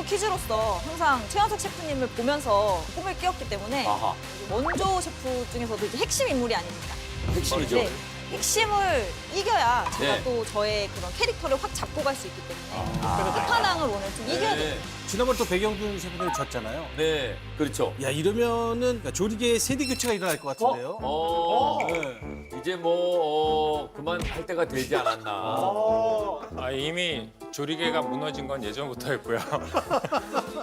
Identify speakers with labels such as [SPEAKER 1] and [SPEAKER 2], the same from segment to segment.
[SPEAKER 1] 퀴즈로서 항상 최현석 셰프님을 보면서 꿈을 끼웠기 때문에
[SPEAKER 2] 아하.
[SPEAKER 1] 원조 셰프 중에서도 이제 핵심 인물이 아닙니까?
[SPEAKER 2] 핵심이죠.
[SPEAKER 1] 네. 핵심을 이겨야 제가
[SPEAKER 2] 네.
[SPEAKER 1] 또 저의 그런 캐릭터를 확 잡고 갈 수 있기 때문에 끝판왕을 오늘 좀 이겨야 돼요.
[SPEAKER 3] 지난번 또 백영준 셰프님 졌잖아요.
[SPEAKER 2] 네, 그렇죠.
[SPEAKER 3] 야 이러면은 그러니까 조리계에 세대 교체가 일어날 것 같은데요. 네.
[SPEAKER 2] 이제 그만할 때가 되지 않았나.
[SPEAKER 4] 이미 조리개가 무너진 건 예전부터였고요.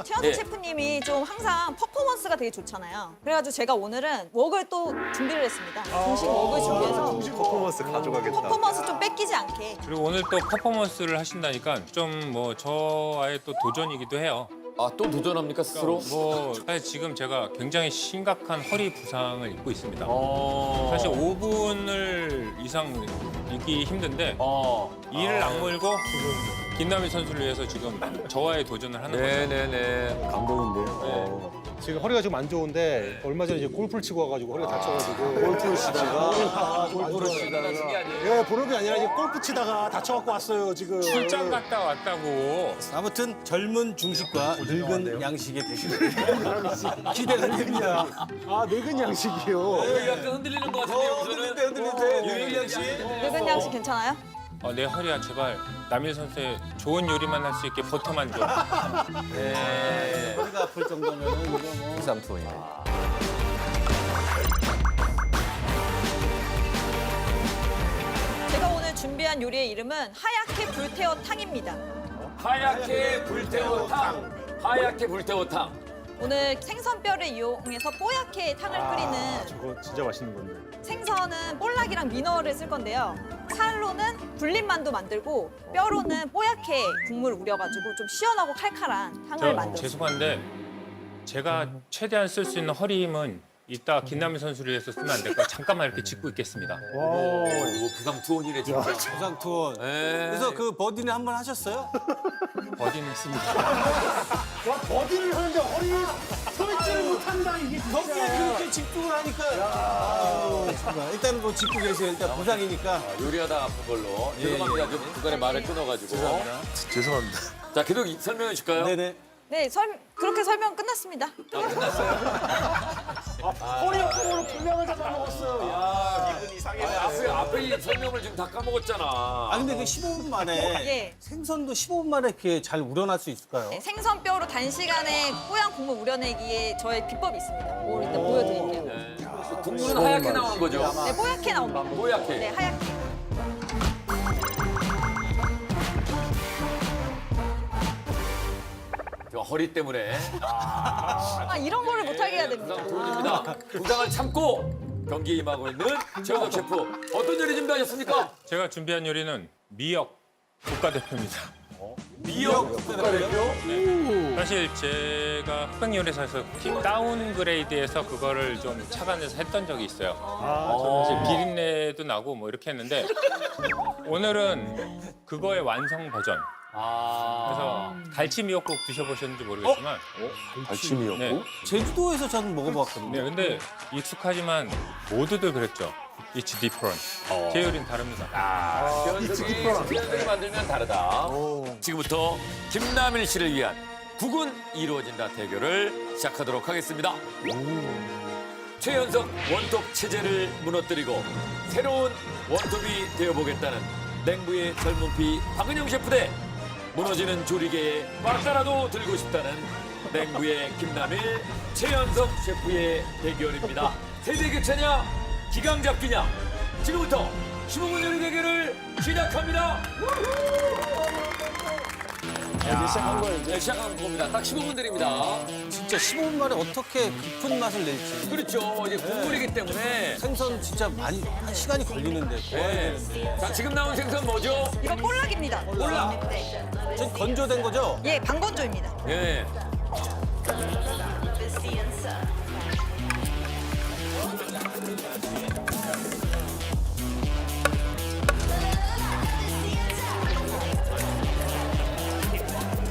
[SPEAKER 1] 최현석
[SPEAKER 2] 네.
[SPEAKER 1] 셰프님이 좀 항상 퍼포먼스가 되게 좋잖아요. 그래가지고 제가 오늘은 웍을 또 준비를 했습니다. 중식 웍을 준비해서
[SPEAKER 5] 퍼포먼스 가져가겠다.
[SPEAKER 1] 퍼포먼스 좀 뺏기지 않게.
[SPEAKER 4] 그리고 오늘 또 퍼포먼스를 하신다니까 좀 저와의 또 도전이기도 해요.
[SPEAKER 2] 아, 또 도전합니까, 스스로?
[SPEAKER 4] 사실 지금 제가 굉장히 심각한 허리 부상을 입고 있습니다.
[SPEAKER 2] 어.
[SPEAKER 4] 사실 5분을 이상 있기 힘든데 이를 악물고 김남일 선수를 위해서 지금 저와의 도전을 하는 거죠.
[SPEAKER 2] 네네네.
[SPEAKER 5] 감동인데요.
[SPEAKER 6] 지금 허리가 좀 안 좋은데 얼마 전에 이제 골프를 치고 와가지고 허리가 다쳐가지고
[SPEAKER 5] 골프를 치다가
[SPEAKER 2] 골프를 치다가
[SPEAKER 6] 예 보는 게 아니라 이제 골프 치다가 다쳐갖고 왔어요 지금.
[SPEAKER 4] 출장 갔다 왔다고.
[SPEAKER 3] 아무튼 젊은 중식과 늙은 양식의 대결.
[SPEAKER 6] 기대가 됩니다. 아 늙은 양식이요.
[SPEAKER 2] 약간 흔들리는 것 같은데요, 흔들리는데. 유일양 씨.
[SPEAKER 1] 늙은 양식 괜찮아요?
[SPEAKER 4] 내 허리야 제발 남일 선수의 좋은 요리만 할 수 있게 버터만 줘.
[SPEAKER 2] 네.
[SPEAKER 3] 허리가 아플 정도면은 이거 뭐.
[SPEAKER 2] 삼투원이네.
[SPEAKER 1] 제가 오늘 준비한 요리의 이름은 하얗게 불태워 탕입니다.
[SPEAKER 2] 하얗게 불태워탕. 하얗게 불태워탕.
[SPEAKER 1] 오늘 생선뼈를 이용해서 뽀얗게 탕을 끓이는
[SPEAKER 6] 저거 진짜 맛있는 건데.
[SPEAKER 1] 생선은 볼락이랑 민어를 쓸 건데요. 살로는 불린만두 만들고 뼈로는 뽀얗게 국물 우려가지고 좀 시원하고 칼칼한 탕을 만들었어요.
[SPEAKER 4] 죄송한데 제가 최대한 쓸 수 있는 허리 힘은 이따 김남일 선수를 위해서 쓰면 안 될까요? 잠깐만 이렇게 짚고 있겠습니다.
[SPEAKER 2] 이거 부상 투혼이네, 진짜.
[SPEAKER 3] 부상 투혼.
[SPEAKER 2] 네.
[SPEAKER 3] 그래서 그 버디는 한 번 하셨어요?
[SPEAKER 4] 버디는 했습니다.
[SPEAKER 6] 와 버디를 하는데 허리를 서 있지를 못한다 이게
[SPEAKER 3] 거기에 그렇게 집중을 하니까. 정말. 일단 뭐 짚고 계세요. 일단 부상이니까.
[SPEAKER 2] 요리하다 아픈 걸로. 죄송합니다. 좀 중간에 말을 끊어가지고.
[SPEAKER 5] 죄송합니다.
[SPEAKER 2] 자, 계속 설명해 줄까요?
[SPEAKER 3] 네네.
[SPEAKER 1] 네, 그렇게 설명 끝났습니다.
[SPEAKER 6] 허리 아픔으로 분량을 다 먹었어요.
[SPEAKER 2] 앞에 이 설명을 지금 다 까먹었잖아.
[SPEAKER 3] 아 근데 그 15분 만에
[SPEAKER 1] 예.
[SPEAKER 3] 생선도 15분 만에 이렇게 잘 우려낼 수 있을까요?
[SPEAKER 1] 네, 생선뼈로 단시간에 뽀얀 국물 우려내기에 저의 비법이 있습니다. 그걸 일단 보여드릴게요.
[SPEAKER 2] 네. 국물은 하얗게 나오는 거죠?
[SPEAKER 1] 네, 뽀얗게 나옵니다.
[SPEAKER 2] 뽀얗게.
[SPEAKER 1] 네, 하얗게.
[SPEAKER 2] 저 허리 때문에
[SPEAKER 1] 아, 이런 거를 못하게 해야 됩니다.
[SPEAKER 2] 부상 투혼입니다. 부상을 참고 경기에 임하고 있는 최현석 셰프. 어떤 요리 준비하셨습니까?
[SPEAKER 4] 제가 준비한 요리는 미역 국가대표입니다.
[SPEAKER 2] 미역 국가대표.
[SPEAKER 4] 사실 제가 흑백 요리사에서 팀 다운그레이드에서 그거를 좀 착안해서 했던 적이 있어요. 사실 비린내도 나고 뭐 이렇게 했는데 오늘은 그거의 완성 버전. 그래서 갈치 미역국 드셔보셨는지 모르겠지만
[SPEAKER 5] 갈치 미역국?
[SPEAKER 4] 네.
[SPEAKER 3] 제주도에서 저는 먹어봤거든요.
[SPEAKER 4] 네, 근데 익숙하지만 모두들 그랬죠. It's different. 제 요리는 다릅니다.
[SPEAKER 2] 최현석이 만들면 다르다. 지금부터 김남일 씨를 위한 국은 이루어진다 대결을 시작하도록 하겠습니다. 최현석 원톱 체제를 무너뜨리고 새로운 원톱이 되어보겠다는 냉부의 젊은 피 박은영 셰프 대 무너지는 조리개에 빠따라도 들고 싶다는 냉부의 김남일, 최현석 셰프의 대결입니다. 세대 교체냐, 기강 잡기냐. 지금부터 15분 요리 대결을 시작합니다.
[SPEAKER 5] 이제 시작한 거예요, 이제?
[SPEAKER 2] 네, 시작한 겁니다. 딱 15분 드립니다.
[SPEAKER 3] 진짜 15분 만에 어떻게 깊은 맛을 낼지.
[SPEAKER 2] 그렇죠. 이제 국물이기 때문에.
[SPEAKER 3] 생선 진짜 많이 한 시간이 걸리는데.
[SPEAKER 2] 네. 자, 지금 나온 생선 뭐죠?
[SPEAKER 1] 이거 볼락입니다.
[SPEAKER 2] 볼락.
[SPEAKER 1] 네.
[SPEAKER 3] 전 건조된 거죠?
[SPEAKER 1] 예, 방건조입니다.
[SPEAKER 2] 예.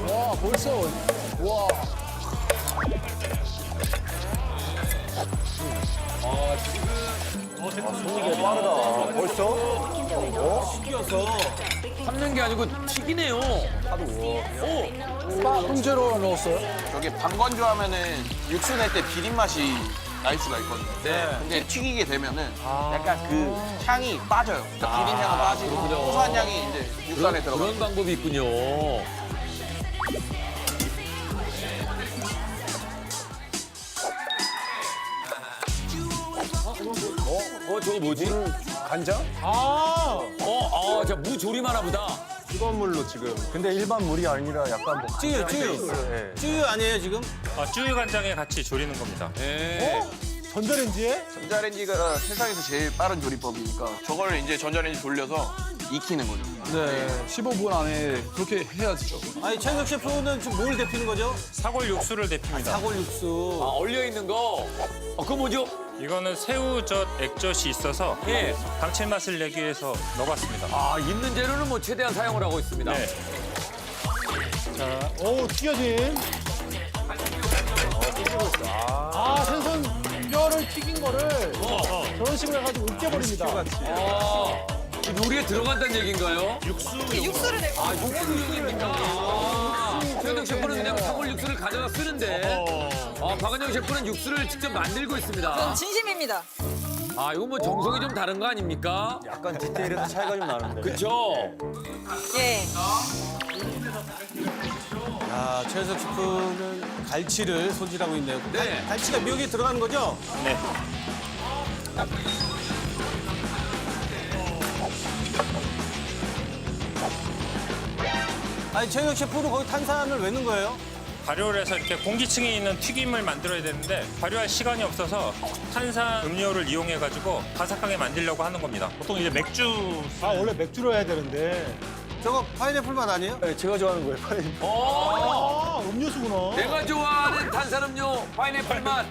[SPEAKER 5] 와, 벌써. 와. 빠르다. 벌써?
[SPEAKER 2] 삶는 게 아니고 튀기네요.
[SPEAKER 5] 통째로 넣었어요?
[SPEAKER 7] 저게 방건조 하면은 육수 낼 때 비린 맛이 날 수가 있거든요.
[SPEAKER 2] 네.
[SPEAKER 7] 근데 튀기게 되면은 약간 그 향이 빠져요. 그러니까 비린 향은 빠지고 고소한 향이 이제 육수 안에 들어가요.
[SPEAKER 2] 그런 방법이 있군요. 저거 뭐지?
[SPEAKER 5] 간장?
[SPEAKER 2] 자, 무 조림하나 보다.
[SPEAKER 5] 뜨거운 물로 지금. 근데 일반 물이 아니라 약간 뭐.
[SPEAKER 3] 찌유.
[SPEAKER 5] 예.
[SPEAKER 3] 찌유 아니에요, 지금?
[SPEAKER 4] 쭈유 간장에 같이 조리는 겁니다.
[SPEAKER 2] 네.
[SPEAKER 6] 전자레인지에?
[SPEAKER 7] 전자레인지가 세상에서 제일 빠른 조리법이니까 저걸 이제 전자레인지 돌려서 익히는 거죠.
[SPEAKER 5] 네. 15분 안에 그렇게 해야죠.
[SPEAKER 3] 아니, 최현석 셰프는 지금 뭘 데피는 거죠?
[SPEAKER 4] 사골 육수를 데핍니다.
[SPEAKER 3] 사골 육수.
[SPEAKER 2] 얼려 있는 거. 그거 뭐죠?
[SPEAKER 4] 이거는 새우젓, 액젓이 있어서
[SPEAKER 2] 예.
[SPEAKER 4] 감칠맛을 내기 위해서 넣어봤습니다.
[SPEAKER 2] 있는 재료는 뭐 최대한 사용을 하고 있습니다.
[SPEAKER 4] 네.
[SPEAKER 6] 자, 오, 튀겨진. 생선 뼈를 튀긴 거를 저런 식으로 해가지고 으깨버립니다.
[SPEAKER 2] 요리에 들어간다는 얘기인가요?
[SPEAKER 1] 육수를 내고
[SPEAKER 2] 육수용입니까? 최현정 셰프는 그냥 사골 육수를 가져다 쓰는데 박은영 셰프는 육수를 직접 만들고 있습니다.
[SPEAKER 1] 진심입니다.
[SPEAKER 2] 이거 뭐 정성이 좀 다른 거 아닙니까?
[SPEAKER 5] 약간 디테일에서 차이가 좀 나는데.
[SPEAKER 2] 그쵸?
[SPEAKER 1] 예.
[SPEAKER 3] 최현석 셰프는 갈치를 손질하고 있네요.
[SPEAKER 2] 네.
[SPEAKER 3] 갈치가 미역에 들어가는 거죠?
[SPEAKER 4] 네.
[SPEAKER 3] 아니, 최현석 셰프는 거기 탄산을 왜 넣은 거예요?
[SPEAKER 4] 발효를 해서 이렇게 공기층이 있는 튀김을 만들어야 되는데 발효할 시간이 없어서 탄산 음료를 이용해가지고 바삭하게 만들려고 하는 겁니다. 보통 이제 맥주
[SPEAKER 6] 원래 맥주로 해야 되는데.
[SPEAKER 3] 저거 파인애플 맛 아니에요?
[SPEAKER 5] 네, 제가 좋아하는 거예요.
[SPEAKER 6] 음료수구나.
[SPEAKER 2] 내가 좋아하는 탄산음료 파인애플 맛.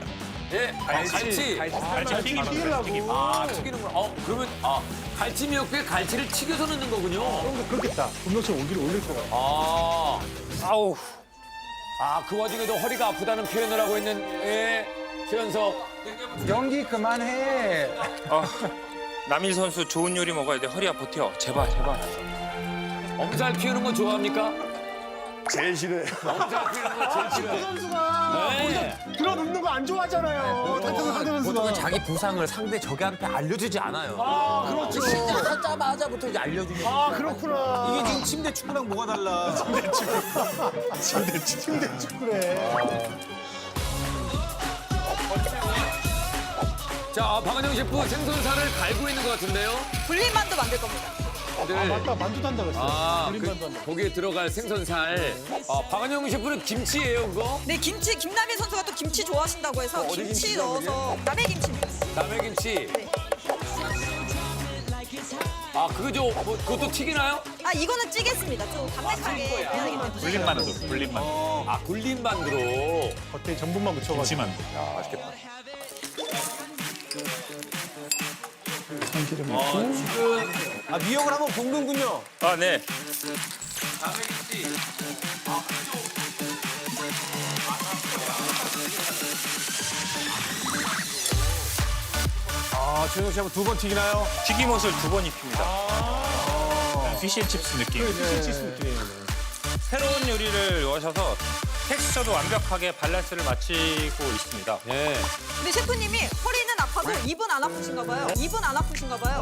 [SPEAKER 2] 예, 갈치.
[SPEAKER 4] 갈치
[SPEAKER 6] 튀기려고.
[SPEAKER 2] 튀기는구나. 그러면 갈치 미역국에 갈치를 튀겨서 넣는 거군요.
[SPEAKER 6] 그렇겠다. 분명히 온기를 올릴 거야.
[SPEAKER 4] 아우.
[SPEAKER 2] 그 와중에도 허리가 아프다는 표현을 하고 있는 최현석.
[SPEAKER 5] 연기 그만해.
[SPEAKER 4] 남일 선수 좋은 요리 먹어야 돼. 허리야 버텨. 제발.
[SPEAKER 2] 엄살 피우는 거 좋아합니까?
[SPEAKER 5] 제일 싫어요.
[SPEAKER 2] 엄살 피우는 거 제일 싫어요.
[SPEAKER 6] 선수가
[SPEAKER 2] 네.
[SPEAKER 6] 들어 눕는 거 안 좋아하잖아요. 탄탄한 선수가.
[SPEAKER 8] 자기 부상을 상대 적한테 알려주지 않아요.
[SPEAKER 6] 그렇죠.
[SPEAKER 8] 시작하자마자부터 이제 알려주는.
[SPEAKER 6] 그렇구나.
[SPEAKER 3] 이게 지금 침대 축구랑 뭐가 달라?
[SPEAKER 6] 침대 축구래.
[SPEAKER 2] 자, 박은영 셰프 생선살을 갈고 있는 것 같은데요?
[SPEAKER 1] 불린 만두 만들 겁니다.
[SPEAKER 2] 네.
[SPEAKER 6] 맞다, 만두도 한다 그랬어. 불린 만두 한다.
[SPEAKER 2] 거기에 들어갈 생선살. 박은영 셰프는 김치예요, 그거?
[SPEAKER 1] 네, 김치 김남일 선수가 또 김치 좋아하신다고 해서 김치 넣어서 남의 김치입니다.
[SPEAKER 2] 남해김치.
[SPEAKER 1] 네.
[SPEAKER 2] 그거죠? 그것도 튀기나요?
[SPEAKER 1] 이거는 찌겠습니다. 좀 담백하게 해야 되기 때문에.
[SPEAKER 4] 불린 만두.
[SPEAKER 2] 굴린 만두로.
[SPEAKER 6] 겉에 전분만 묻혀가지고.
[SPEAKER 4] 김치만두.
[SPEAKER 2] 지금
[SPEAKER 3] 미역을 한번 볶는군요.
[SPEAKER 4] 네.
[SPEAKER 2] 남해김치.
[SPEAKER 3] 최현석 셰프 두 번 튀기나요?
[SPEAKER 4] 튀김옷을 2번 입힙니다. 피쉬앤칩스 느낌.
[SPEAKER 6] 피쉬치스 느낌.
[SPEAKER 4] 새로운 요리를 넣으셔서 텍스처도 완벽하게 밸런스를 맞추고 있습니다.
[SPEAKER 2] 네.
[SPEAKER 1] 근데 셰프님이 허리는 아파도 입은 안 아프신가 봐요. 입은 안 아프신가 봐요.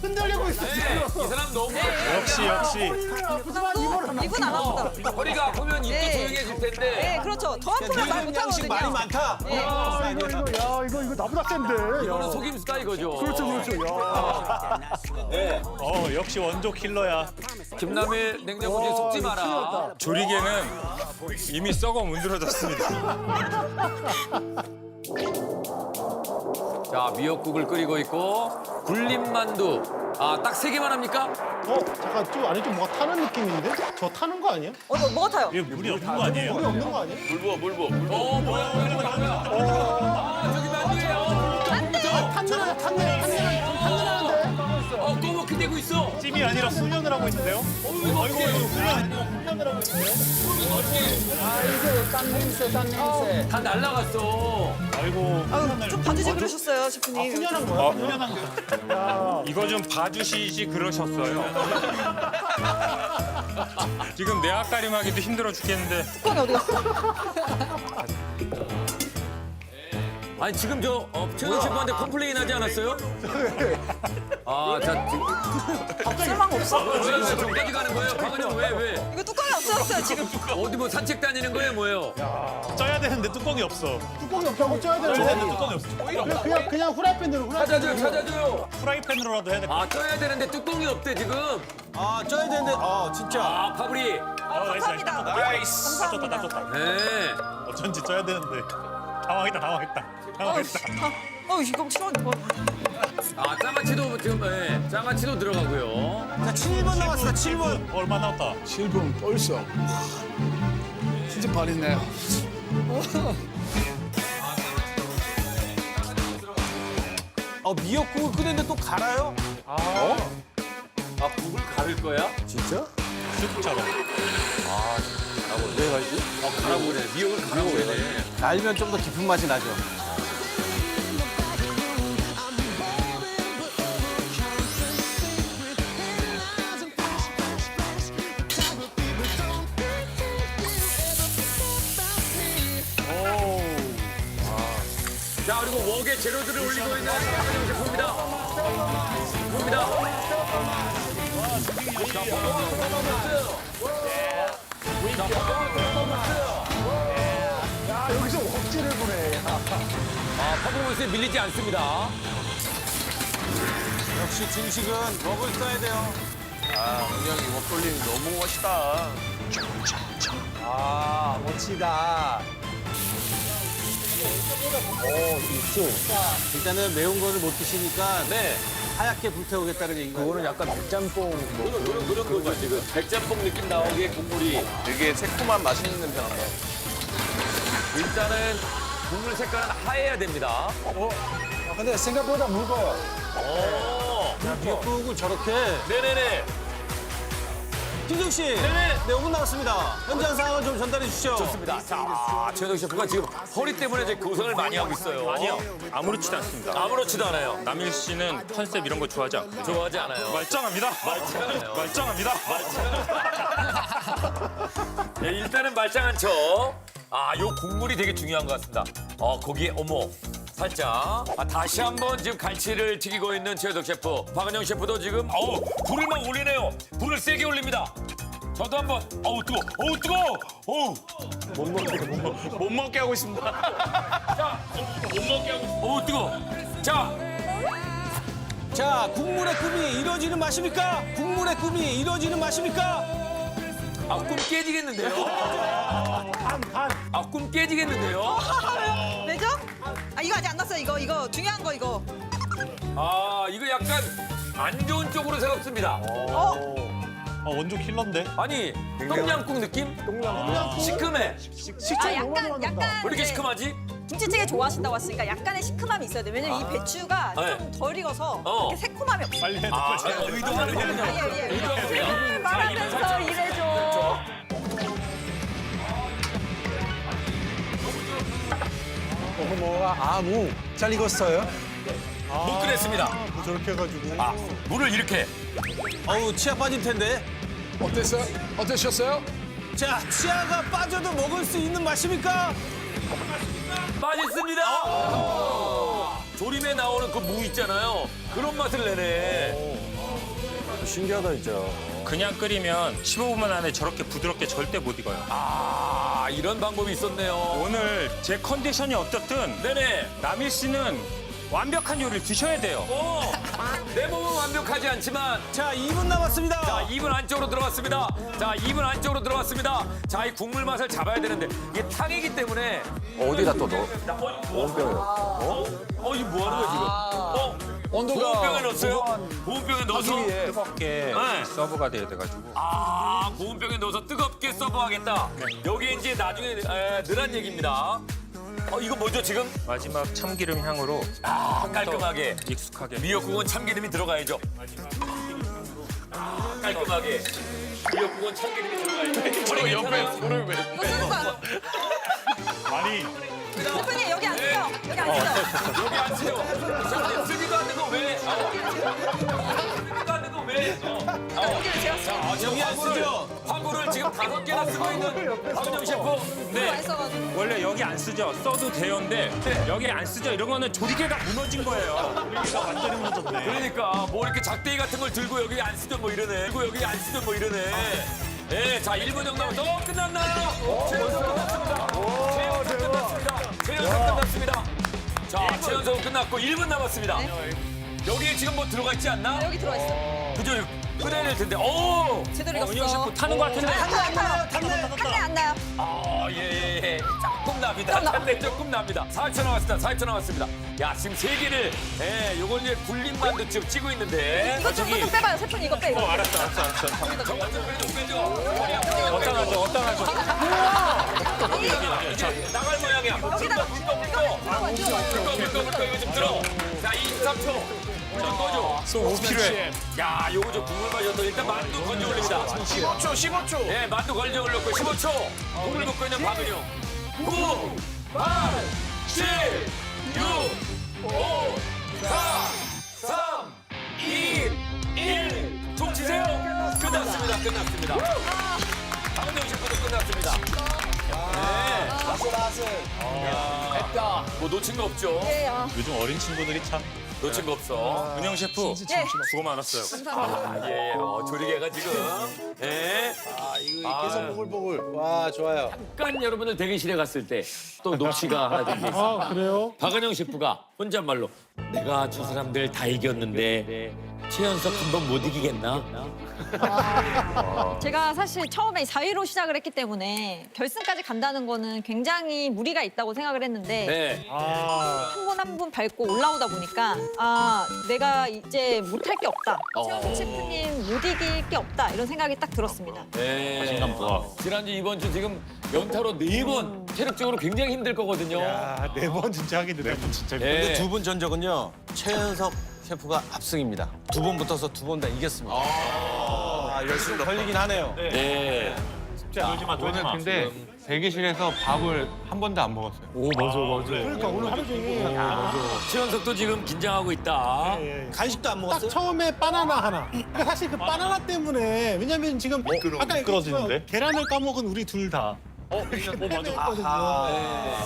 [SPEAKER 6] 흔들리고 있어.
[SPEAKER 2] 이 사람 너무
[SPEAKER 4] 역시.
[SPEAKER 1] 입은 안 아프다.
[SPEAKER 2] 허리가 아프면 입도
[SPEAKER 1] 네.
[SPEAKER 2] 조용해질 텐데.
[SPEAKER 1] 네, 그렇죠. 더 아프면 말
[SPEAKER 3] 양식 말이
[SPEAKER 1] 못하거든요.
[SPEAKER 3] 많다.
[SPEAKER 6] 이거 나보다 센데.
[SPEAKER 2] 이거는 속임수다 이거죠.
[SPEAKER 6] 그렇죠.
[SPEAKER 4] 역시 원조 킬러야.
[SPEAKER 2] 김남일 냉장고에 속지 마라.
[SPEAKER 4] 조리개는 이미 썩어 문드러졌습니다.
[SPEAKER 2] 자, 미역국을 끓이고 있고 굴린 만두. 딱 3개만 합니까?
[SPEAKER 6] 잠깐 좀 안에 좀 뭐가 타는 느낌인데? 저 타는 거 아니에요?
[SPEAKER 1] 뭐가 타요?
[SPEAKER 4] 물이 없는 거 아니에요?
[SPEAKER 6] 물이 없는 거 아니에요?
[SPEAKER 2] 뭐야. 저기 만두예요.
[SPEAKER 6] 탔네.
[SPEAKER 2] 꼬먹히 되고 있어.
[SPEAKER 6] 찜이 아니라 훈련을 하고 있는데요.
[SPEAKER 2] 이거 어떻게?
[SPEAKER 6] 훈련을 하고 있는데요.
[SPEAKER 5] 땀 냄새, 땀 냄새.
[SPEAKER 2] 다 날라갔어.
[SPEAKER 6] 아이고.
[SPEAKER 1] 아유, 좀 봐주지 그러셨어요, 셰프님.
[SPEAKER 6] 훈련한 거야? 훈련한 거.
[SPEAKER 4] 이거 좀 봐주시지 그러셨어요. 지금 내 앞가림하기도 힘들어 죽겠는데
[SPEAKER 1] 뚜껑이 어디 갔어?
[SPEAKER 2] 아니 지금 저 최동 셰프한테 컴플레인 하지 않았어요? 아, 자,
[SPEAKER 1] 쓸망 없어?
[SPEAKER 2] 왜 저까지 가는 거예요? 박은영 왜?
[SPEAKER 1] 이거 뚜껑이 없어졌어요, 지금.
[SPEAKER 2] 어디 뭐 산책 다니는 거예요, 뭐예요?
[SPEAKER 6] 쪄야 되는데 뚜껑이 없어. 뚜껑이 없다고 쪄야 되는데 뚜껑이 없어. 그냥 후라이팬으로
[SPEAKER 2] 찾아줘요.
[SPEAKER 6] 후라이팬으로라도 해야 돼.
[SPEAKER 2] 아, 쪄야 되는데 뚜껑이 없대 지금.
[SPEAKER 3] 아, 쪄야 되는데, 진짜.
[SPEAKER 2] 아, 파브리.
[SPEAKER 1] 감사합니다.
[SPEAKER 6] 나이스. 다 쪘다, 다 쪘다.
[SPEAKER 2] 네.
[SPEAKER 6] 어쩐지 쪄야 되는데. 당황했다.
[SPEAKER 1] 이거 싫어. 뭐.
[SPEAKER 2] 아, 장아찌도 지금 장아찌도 들어가고요.
[SPEAKER 3] 자, 7분 남았습니다, 7분.
[SPEAKER 6] 얼마 나왔다.
[SPEAKER 9] 7분 벌써. 진짜 빠르네요.
[SPEAKER 3] 미역국을 끓였는데 또 갈아요?
[SPEAKER 2] 아, 국을 가를 거야?
[SPEAKER 3] 진짜?
[SPEAKER 6] 쑥처럼.
[SPEAKER 3] 왜 갈지?
[SPEAKER 2] 가라고 그래. 미역을 가라고 그래.
[SPEAKER 3] 갈면 좀 더 깊은 맛이 나죠.
[SPEAKER 2] 자, 그리고 웍에 재료들을 올리고 있는 박은영 셰프입니다. 봅니다. 자,
[SPEAKER 5] 야, 여기서 억지를 부네.
[SPEAKER 2] 퍼포먼스에 밀리지 않습니다.
[SPEAKER 3] 역시 중식은 먹을 써야 돼요.
[SPEAKER 7] 은영이 목 돌리는 너무 멋있다.
[SPEAKER 5] 아, 멋지다.
[SPEAKER 3] 일단은 매운 거를 못 드시니까
[SPEAKER 2] 네.
[SPEAKER 3] 하얗게 불태우겠다는 얘기인 거예요.
[SPEAKER 5] 그거는 약간 백짬뽕.
[SPEAKER 2] 그런 거죠, 지금. 백짬뽕 느낌 나오게 국물이.
[SPEAKER 7] 되게 새콤한 맛이 있는 편이다.
[SPEAKER 2] 일단은 국물 색깔은 하얘야 됩니다.
[SPEAKER 5] 근데 생각보다 무거워.
[SPEAKER 3] 미역국을 저렇게.
[SPEAKER 2] 네네네.
[SPEAKER 3] 김정 씨.
[SPEAKER 2] 네네.
[SPEAKER 3] 네, 5분 남았습니다. 현장 상황을 좀 전달해 주시죠.
[SPEAKER 2] 좋습니다. 자, 최동 셰프가 지금 허리 때문에 이제 고생을 많이 하고 있어요.
[SPEAKER 4] 아니요 아무렇지도 않습니다.
[SPEAKER 2] 아무렇지도 않아요.
[SPEAKER 4] 남일 씨는 컨셉 이런 거 좋아하지 않고
[SPEAKER 2] 좋아하지 않아요.
[SPEAKER 4] 말짱합니다. 말짱합니다.
[SPEAKER 2] 예, 일단은 말짱한 척. 요 국물이 되게 중요한 것 같습니다. 거기에 어머. 살짝. 다시 한번 지금 갈치를 튀기고 있는 최덕 셰프. 박은영 셰프도 지금 불을 막 올리네요. 불을 세게 올립니다. 저도 한번 뜨거워.
[SPEAKER 7] 못 먹게 하고 있습니다.
[SPEAKER 2] 뜨거워.
[SPEAKER 3] 자, 국물의 꿈이 이루어지는 맛입니까? 국물의 꿈이 이루어지는 맛입니까?
[SPEAKER 2] 꿈 깨지겠는데요? 꿈 깨지겠는데요?
[SPEAKER 1] 왜죠? 이거 아직 안 났어요. 이거 중요한 거 이거.
[SPEAKER 2] 이거 약간 안 좋은 쪽으로 새롭습니다.
[SPEAKER 6] 원조 킬러인데.
[SPEAKER 2] 아니, 똠양꿍 느낌? 시큼해.
[SPEAKER 1] 약간
[SPEAKER 2] 왜 이렇게
[SPEAKER 1] 이제
[SPEAKER 2] 시큼하지?
[SPEAKER 1] 김치찌개 좋아하시다고 했으니까 약간의 시큼함이 있어야 돼. 왜냐면 이 배추가
[SPEAKER 2] 네.
[SPEAKER 1] 좀 덜 익어서 이렇게 새콤함이 없어.
[SPEAKER 6] 빨리 해도
[SPEAKER 2] 의도하는 거군요.
[SPEAKER 1] 예. 말하면서 이래줘.
[SPEAKER 5] 무. 잘 익었어요?
[SPEAKER 2] 못 끓였습니다.
[SPEAKER 6] 저렇게 해가지고.
[SPEAKER 2] 물을 이렇게.
[SPEAKER 3] 치아 빠질 텐데.
[SPEAKER 9] 어떠셨어요?
[SPEAKER 3] 자, 치아가 빠져도 먹을 수 있는 맛입니까?
[SPEAKER 2] 맛있습니다. 조림에 나오는 그 무 있잖아요. 그런 맛을 내네.
[SPEAKER 5] 신기하다, 진짜.
[SPEAKER 4] 그냥 끓이면 15분 안에 저렇게 부드럽게 절대 못 익어요.
[SPEAKER 2] 이런 방법이 있었네요.
[SPEAKER 4] 오늘 제 컨디션이 어떻든
[SPEAKER 2] 네네.
[SPEAKER 4] 남일 씨는 완벽한 요리를 드셔야 돼요.
[SPEAKER 2] 내 몸은 완벽하지 않지만
[SPEAKER 3] 자, 2분 남았습니다.
[SPEAKER 2] 자, 2분 안쪽으로 들어갔습니다. 자, 2분 안쪽으로 들어갔습니다. 자, 이 국물 맛을 잡아야 되는데 이게 탕이기 때문에
[SPEAKER 5] 어디다 또 넣어?
[SPEAKER 2] 이거 뭐 하는 거야, 지금? 보온병에 넣었어요? 보온병에 넣어서
[SPEAKER 4] 뜨겁게
[SPEAKER 2] 네.
[SPEAKER 4] 서브가 돼야 돼가지고.
[SPEAKER 2] 보온병에 넣어서 뜨겁게 서브하겠다. 여기 이제 나중에 늘한 얘기입니다. 이거 뭐죠 지금?
[SPEAKER 4] 마지막 참기름 향으로
[SPEAKER 2] 깔끔하게.
[SPEAKER 4] 익숙하게.
[SPEAKER 2] 미역국은 참기름이 들어가야죠. 깔끔하게. 미역국은 참기름이 들어가야죠.
[SPEAKER 9] 저 옆에 불을 왜?
[SPEAKER 1] 이거 쓰는 거야. 셰프님 여기 안 쓰죠? 여기 안 쓰죠?
[SPEAKER 2] 여기 안 쓰죠? 자, 쓰기도 않는 거 왜? 쓰기도 않는 거 왜?
[SPEAKER 1] 여기를 제가 쓰고
[SPEAKER 2] 지금 화구를 지금 5개나 쓰고 있는 박은영 셰프. 네.
[SPEAKER 1] 맛있어가지고.
[SPEAKER 4] 원래 여기 안 쓰죠. 써도 돼요인데 여기 안 쓰죠. 이런 거는 조리개가 무너진 거예요.
[SPEAKER 2] 그러니까 뭐 이렇게 작대기 같은 걸 들고 여기 안 쓰던 뭐 이러네. 들고 여기 안 쓰던 뭐 이러네. 네, 자 1분 정도 남았어. 끝났나요? 최연석 끝났습니다. 최연석 끝났습니다. 최연석 끝났습니다. 자, 최연석 끝났고 1분 남았습니다. 여기 지금 뭐 들어가 있지 않나?
[SPEAKER 1] 여기 들어와 있어.
[SPEAKER 2] 그죠? 끓여야 될 텐데. 오!
[SPEAKER 1] 제대로
[SPEAKER 4] 은영
[SPEAKER 1] 익었어.
[SPEAKER 4] 셰프 타는 거 같은데.
[SPEAKER 1] 탄내 안 나요.
[SPEAKER 2] 예. 조금 납니다. 탄내 조금 납니다. 4초 남았습니다. 4초 남았습니다. 야, 지금 3개를, 요걸 이제 굴린 만두 지금 찌고 있는데.
[SPEAKER 1] 이거 좀 빼봐요. 셰프님 이거 빼. 이거.
[SPEAKER 4] 알았어.
[SPEAKER 2] 저거 좀 빼줘.
[SPEAKER 4] 어떤 하죠?
[SPEAKER 2] 이제 나갈 모양이야.
[SPEAKER 1] 여기다가
[SPEAKER 2] 물꺼 이거 좀 들어. 자, 23초. 자, 꺼줘.
[SPEAKER 4] 또 5kg에.
[SPEAKER 2] 야, 요거 좀 국물 마셔도 일단 만두 건져 올립니다.
[SPEAKER 7] 15초.
[SPEAKER 2] 네, 만두 건져 올렸고 15초. 국물 붓고 있는 박은영. 9, 8, 7, 6, 5, 4, 3, 2, 1. 총 치세요. 끝났습니다. 박은영 셰프도 끝났습니다. 네. 했다. 뭐 놓친 거 없죠?
[SPEAKER 1] 예,
[SPEAKER 4] 요즘 어린 친구들이 참.
[SPEAKER 2] 놓친 거 없어.
[SPEAKER 4] 은영 셰프
[SPEAKER 1] 예.
[SPEAKER 4] 수고 많았어요.
[SPEAKER 1] 감사합니다.
[SPEAKER 2] 예, 조리개가 지금. 예.
[SPEAKER 3] 이거 계속 보글보글. 와, 좋아요.
[SPEAKER 2] 잠깐 여러분들 대기실에 갔을 때 또 녹취가 하나 된 게 있어요.
[SPEAKER 6] 아, 그래요?
[SPEAKER 2] 박은영 셰프가 혼잣말로 내가 저 사람들 다 이겼는데 최연석 한 번 못 이기겠나?
[SPEAKER 1] 제가 사실 처음에 4위로 시작을 했기 때문에 결승까지 간다는 거는 굉장히 무리가 있다고 생각을 했는데
[SPEAKER 2] 네.
[SPEAKER 1] 한 분 한 분 밟고 올라오다 보니까 내가 이제 못할 게 없다. 최연석 셰프님 못 이길 게 없다. 이런 생각이 딱 들었습니다.
[SPEAKER 2] 네. 자신감 좋아. 지난주 이번 주 지금 연타로 4번 체력적으로 굉장히 힘들 거거든요.
[SPEAKER 6] 야, 4번 진짜 하게 되네. 진짜.
[SPEAKER 2] 예.
[SPEAKER 3] 두 분 전적은요. 최연석 셰프가 압승입니다. 2번 붙어서 2번 다 이겼습니다. 열심히 걸리긴 하네요.
[SPEAKER 2] 네.
[SPEAKER 5] 오늘 근데 대기실에서 밥을 한 번도 안 먹었어요.
[SPEAKER 6] 오, 맞아. 그러니까 오늘 하루 종일.
[SPEAKER 2] 최연석도 지금 긴장하고 있다.
[SPEAKER 3] 간식도 안
[SPEAKER 6] 딱
[SPEAKER 3] 먹었어요?
[SPEAKER 6] 처음에 바나나 하나. 그러니까 사실 그 바나나 때문에 왜냐면 지금 아까 얘기했지만 계란을 까먹은 우리 둘 다. 맞아.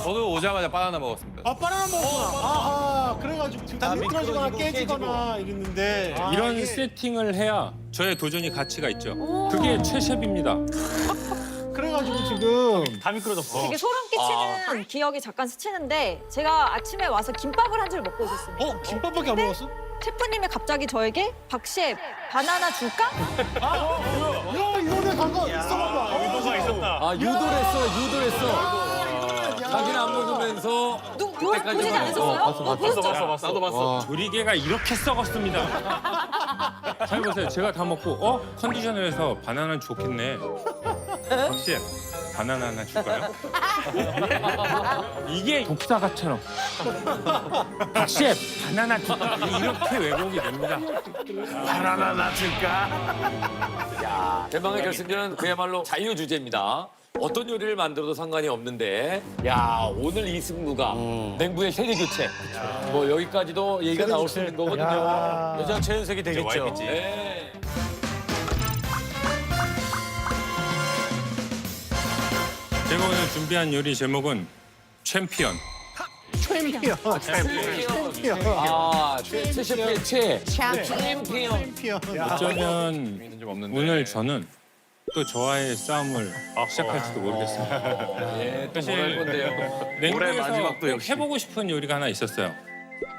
[SPEAKER 5] 저도 오자마자 바나나 먹었습니다.
[SPEAKER 6] 바나나 먹었구나. 아하, 그래가지고 지금 다 미끄러지거나
[SPEAKER 3] 미끄러지고
[SPEAKER 6] 깨지거나 이랬는데.
[SPEAKER 4] 이런 세팅을 해야 저의 도전이 가치가 있죠. 그게 최 셰프입니다.
[SPEAKER 6] 그래가지고 지금
[SPEAKER 1] 되게 소름 끼치는 기억이 잠깐 스치는데 제가 아침에 와서 김밥을 한 줄 먹고 있었습니다.
[SPEAKER 6] 김밥밖에 안 먹었어?
[SPEAKER 1] 셰프님이 갑자기 저에게 박 셰프 바나나 줄까?
[SPEAKER 6] 야, 이거는 잠깐 있어봐봐.
[SPEAKER 2] 유도했어. 자기는 안 먹으면서
[SPEAKER 1] 보시지 않으셨어요? 보셨죠?
[SPEAKER 5] 나도 봤어.
[SPEAKER 4] 조리개가 이렇게 썩었습니다. 잘 보세요. 제가 다 먹고 컨디션을 해서 바나나는 좋겠네. 박씨 바나나 하나 줄까요? 이게 독사가처럼. 박씨 바나나 줄까? 이렇게 왜곡이 됩니다.
[SPEAKER 2] 바나나 놔줄까? 대망의 결승전은 그야말로 자유 주제입니다. 어떤 요리를 만들어도 상관이 없는데, 야 오늘 이 승부가 냉부의 세대 교체. 뭐 여기까지도 얘기가 나올 수 있는 거거든요.
[SPEAKER 3] 여자 최연석이 되겠죠.
[SPEAKER 2] 네.
[SPEAKER 4] 제가 오늘 준비한 요리 제목은 챔피언.
[SPEAKER 6] 챔피언.
[SPEAKER 2] 최 셰프의 챔피언.
[SPEAKER 6] 챔피언.
[SPEAKER 4] 어쩌면
[SPEAKER 5] 좀 없는데.
[SPEAKER 4] 오늘 저는 또 저와의 싸움을 시작할지도 모르겠습니다.
[SPEAKER 2] 예, 또 뭘 할 건데요?
[SPEAKER 4] 냉부에서
[SPEAKER 5] 마지막도
[SPEAKER 4] 꼭
[SPEAKER 5] 역시.
[SPEAKER 4] 해보고 싶은 요리가 하나 있었어요.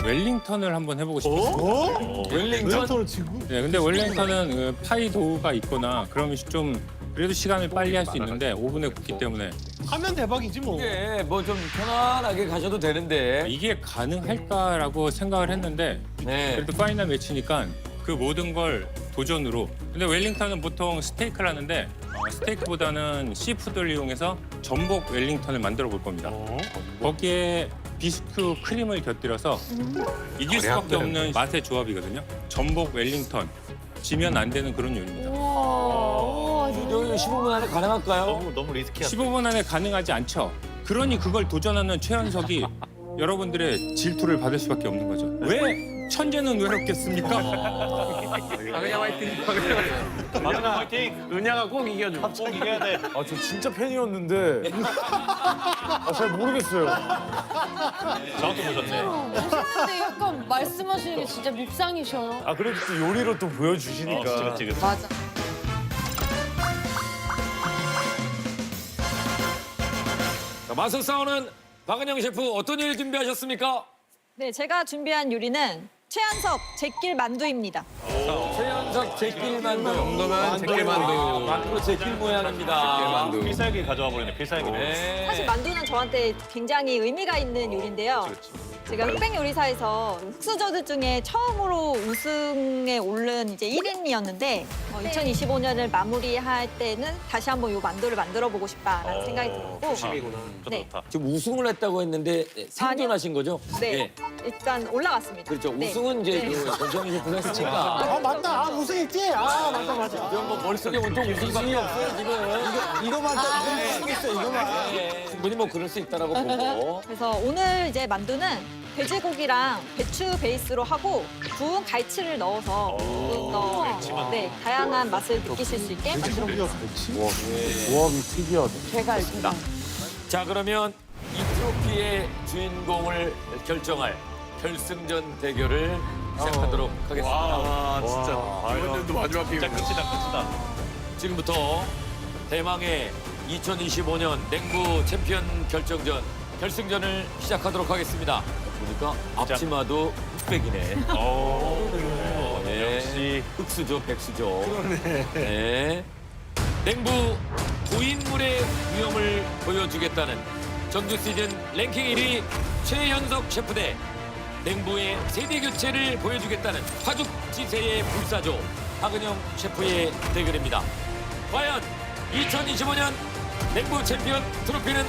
[SPEAKER 4] 웰링턴을 한번 해보고 싶었어요.
[SPEAKER 6] 웰링턴을 지금?
[SPEAKER 4] 네, 근데 웰링턴은 그 파이 도우가 있거나 그러면 좀 그래도 시간을 빨리 할 수 있는데 오븐에 굽기 때문에
[SPEAKER 6] 하면 대박이지 뭐.
[SPEAKER 2] 이게 뭐 좀 편안하게 가셔도 되는데.
[SPEAKER 4] 이게 가능할까라고 생각을 했는데
[SPEAKER 2] 네.
[SPEAKER 4] 그래도 파이널 매치니까 그 모든 걸 도전으로. 근데 웰링턴은 보통 스테이크를 하는데 스테이크보다는 시푸드를 이용해서 전복 웰링턴을 만들어 볼 겁니다. 거기에 비스큐 크림을 곁들여서 이길 수밖에 없는 맛의 조합이거든요. 전복 웰링턴. 지면 안 되는 그런 요리입니다.
[SPEAKER 8] 여기 15분 안에 가능할까요?
[SPEAKER 3] 너무 리스키하다.
[SPEAKER 4] 15분 안에 가능하지 않죠. 그러니 그걸 도전하는 최현석이 여러분들의 질투를 받을 수밖에 없는 거죠. 왜 천재는 외롭겠습니까?
[SPEAKER 3] 박은영 화이팅! 은야가 꼭 이겨줘. 꼭 이겨야 돼.
[SPEAKER 5] 아, 저 진짜 팬이었는데. 잘 모르겠어요.
[SPEAKER 3] 저한테 보셨네.
[SPEAKER 10] 멋있는데 약간 말씀하시는 게 진짜 밉상이셔요.
[SPEAKER 5] 아, 그래도 또 요리로 또 보여주시니까.
[SPEAKER 10] 맞아.
[SPEAKER 2] 자, 맛을 싸우는 박은영 셰프 어떤 요리 준비하셨습니까?
[SPEAKER 1] 네, 제가 준비한 요리는 최한석 제길 만두입니다.
[SPEAKER 2] 최현석 제길 만두. 정도면 제길 만두. 만두로 제길 모양입니다.
[SPEAKER 3] 필살기 가져와 버리네, 필살기를.
[SPEAKER 2] 네.
[SPEAKER 1] 사실 만두는 저한테 굉장히 의미가 있는 요리인데요. 제가 흑백 요리사에서 흑수저들 중에 처음으로 우승에 오른 이제 1인이었는데 2025년을 마무리할 때는 다시 한번 이 만두를 만들어 보고 싶다라는 생각이 들었고. 네.
[SPEAKER 8] 지금 우승을 했다고 했는데 생존하신 거죠?
[SPEAKER 1] 네. 일단 올라갔습니다.
[SPEAKER 8] 그렇죠.
[SPEAKER 1] 네.
[SPEAKER 8] 우승은 이제
[SPEAKER 1] 네.
[SPEAKER 8] 권정희 셰프가 했으니까.
[SPEAKER 6] 아 맞다. 아 우승했지. 아 맞아.
[SPEAKER 8] 이건 뭐 머릿속에 온통 우승이 없어요, 지금.
[SPEAKER 6] 이거만 모르겠어. 이거만.
[SPEAKER 8] 충분히 뭐 그럴 수 있다라고 보고.
[SPEAKER 1] 그래서 오늘 이제 만두는 돼지고기랑 배추 베이스로 하고 구운 갈치를 넣어서 조금 더 네, 다양한 맛을 느끼실 수 있게 만들어 보겠습니다.
[SPEAKER 5] 조합이 특이하다.
[SPEAKER 1] 제가 알겠습니다.
[SPEAKER 2] 자, 그러면 이 트로피의 주인공을 결정할 결승전 대결을 시작하도록 하겠습니다.
[SPEAKER 3] 아, 진짜.
[SPEAKER 9] 이번에도 마지막
[SPEAKER 3] 진짜
[SPEAKER 9] 게임.
[SPEAKER 3] 끝이다.
[SPEAKER 2] 지금부터 대망의 2025년 냉부 챔피언 결승전을 시작하도록 하겠습니다. 보니까 앞치마도 흑백이네. 네.
[SPEAKER 3] 역시.
[SPEAKER 2] 흑수저, 백수저. 네. 냉부 고인물의 위험을 보여주겠다는 정규 시즌 랭킹 1위 최현석 셰프 대 냉부의 세대 교체를 보여주겠다는 화죽지세의 불사조 박은영 셰프의 대결입니다. 과연 2025년 냉부 챔피언 트로피는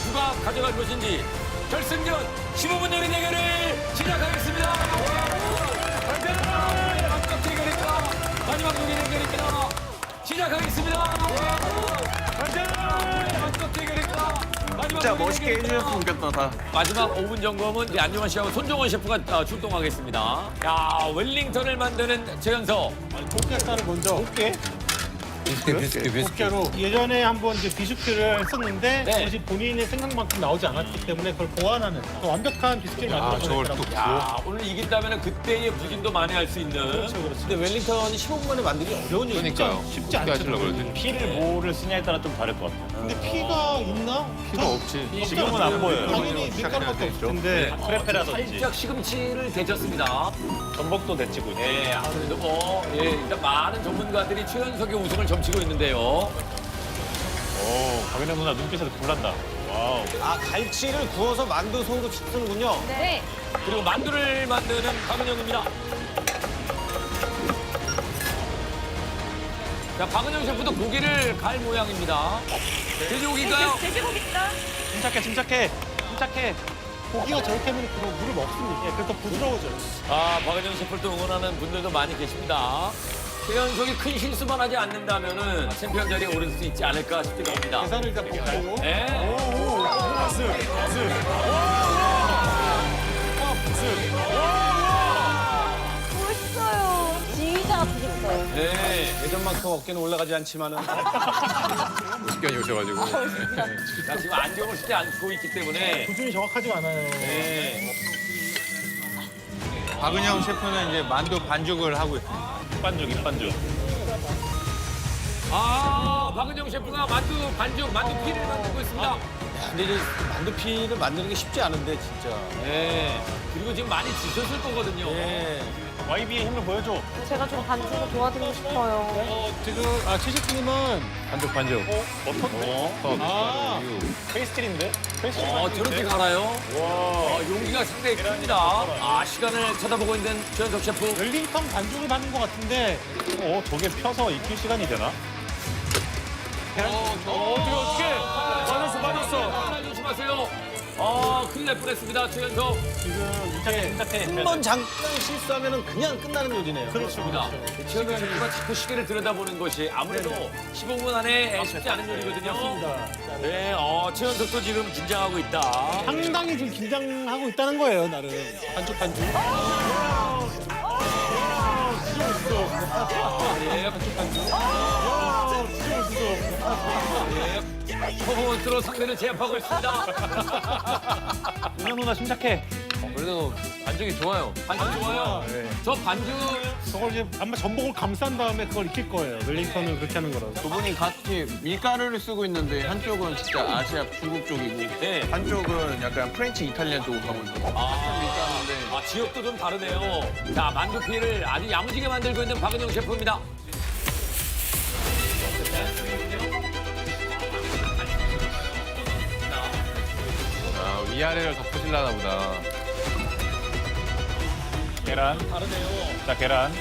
[SPEAKER 2] 누가 가져갈 것인지 결승전 15분 요리 대결을 시작하겠습니다. 마지막 대결입니다. 마지막 요리 대결입니다. 시작하겠습니다. 마지막 대결입니다.
[SPEAKER 7] 진짜 멋있게 해주셨으면 좋겠다, 다.
[SPEAKER 2] 마지막 5분 점검은 우리 안정환 씨하고 손정원 셰프가 출동하겠습니다. 야, 웰링턴을 만드는 최현석.
[SPEAKER 6] 꽃게살을 먼저. 꽃게? 꽃게로 예전에 한번 이제 비스큐를 했었는데
[SPEAKER 2] 네.
[SPEAKER 6] 그것이 본인의 생각만큼 나오지 않았기 때문에 그걸 보완하는 완벽한 비스큐를 만들어내더라고요.
[SPEAKER 2] 야, 오늘 이긴다면 그때의 부진도 만회할 수 있는.
[SPEAKER 6] 그렇죠.
[SPEAKER 3] 근데 웰링턴이 15분 만에 만들기 어려운
[SPEAKER 6] 그러니까요. 쉽지 않죠.
[SPEAKER 3] 피를 뭐를 쓰냐에 따라 좀 다를 것 같아요.
[SPEAKER 6] 근데 피가 있나? 피가 없지.
[SPEAKER 3] 지금은 안 보여요.
[SPEAKER 6] 당연히 밀가루밖에 없을 텐데.
[SPEAKER 3] 크레페라든지
[SPEAKER 2] 살짝 시금치를 데쳤습니다.
[SPEAKER 3] 전복도 데치고 있고.
[SPEAKER 2] 예, 아무래도 뭐, 예, 일단 많은 전문가들이 최현석의 우승을 점치고 있는데요.
[SPEAKER 3] 오, 박은영 누나 눈빛에서 불난다. 와우. 아, 갈치를 구워서 만두 속으로 씹는군요.
[SPEAKER 1] 네.
[SPEAKER 2] 그리고 만두를 만드는 박은영입니다. 자, 박은영 셰프도 고기를 갈 모양입니다. 돼지고기인가요?
[SPEAKER 1] 돼지고기입니다.
[SPEAKER 3] 침착해.
[SPEAKER 6] 고기가 저렇게 하면 그거 물을 먹습니다. 그래서 부드러워져요.
[SPEAKER 2] 아, 박은영 셰프를 또 응원하는 분들도 많이 계십니다. 최현석이 큰 실수만 하지 않는다면은 챔피언 자리에 오를 수 있지 않을까 싶기도 합니다.
[SPEAKER 6] 계산을 일단 보고.
[SPEAKER 2] 네.
[SPEAKER 10] 멋있어요. 지휘자 같으셨어요.
[SPEAKER 2] 네.
[SPEAKER 3] 예전만큼 어깨는 올라가지 않지만은.
[SPEAKER 9] 시간이 오셔가지고.
[SPEAKER 2] 자, 지금 안경을 쓰지 않고 있기 때문에.
[SPEAKER 6] 구준이 정확하지가 않아요.
[SPEAKER 2] 네.
[SPEAKER 5] 박은영 셰프는 이제 만두 반죽을 하고 있습니다.
[SPEAKER 3] 입반죽.
[SPEAKER 2] 아, 박은영 셰프가 만두 반죽, 만두 피를 만들고 있습니다.
[SPEAKER 3] 근데 이제 만두피를 만드는 게 쉽지 않은데, 진짜.
[SPEAKER 2] 네. 그리고 지금 많이 지셨을 거거든요.
[SPEAKER 3] 네.
[SPEAKER 6] YB의 힘을 보여줘.
[SPEAKER 10] 제가 좀 반주로 도와드리고 싶어요.
[SPEAKER 6] 지금 최식님은 반죽. 페이스트리인데?
[SPEAKER 8] 저렇게 갈아요? 용기가 상당히 큽니다. 시간을 쳐다보고 있는 최현석 셰프.
[SPEAKER 6] 웰링턴 반죽을 받는 것 같은데 저게 펴서 익힐 시간이 되나?
[SPEAKER 2] 어떻게? 빠졌어. 조심하세요. 큰일 날 뻔했습니다, 최현석.
[SPEAKER 3] 한 번 잠깐 실수하면 그냥 끝나는 요리네요.
[SPEAKER 2] 그렇습니다. 최현석 셰프가 자꾸 시계를 들여다보는 것이 아무래도 15분 안에 쉽지 않은 요리거든요. 네, 최현석도 지금 긴장하고 있다.
[SPEAKER 6] 상당히 좀 긴장하고 있다는 거예요, 나름. 반죽.
[SPEAKER 2] 퍼포먼스로 상대를 제압하고 있습니다.
[SPEAKER 6] 은영 누나 침착해.
[SPEAKER 9] 그래도 반죽이 좋아요.
[SPEAKER 2] 반죽 좋아요. 저 반죽
[SPEAKER 6] 저걸 이제 아마 전복을 감싼 다음에 그걸 익힐 거예요. 웰링턴을 그렇게 하는 거라서.
[SPEAKER 7] 두 분이 같이 밀가루를 쓰고 있는데 한쪽은 진짜 아시아 중국 쪽이고
[SPEAKER 2] 네.
[SPEAKER 7] 한쪽은 약간 프렌치 이탈리안 쪽으로 가고 있고 같은 밀가루인데
[SPEAKER 2] 지역도 좀 다르네요. 자, 만두피를 아주 야무지게 만들고 있는 박은영 셰프입니다.
[SPEAKER 9] 위아래를 덮으시려나 보다.
[SPEAKER 6] 계란.
[SPEAKER 2] 다르네요.
[SPEAKER 6] 자, 계란.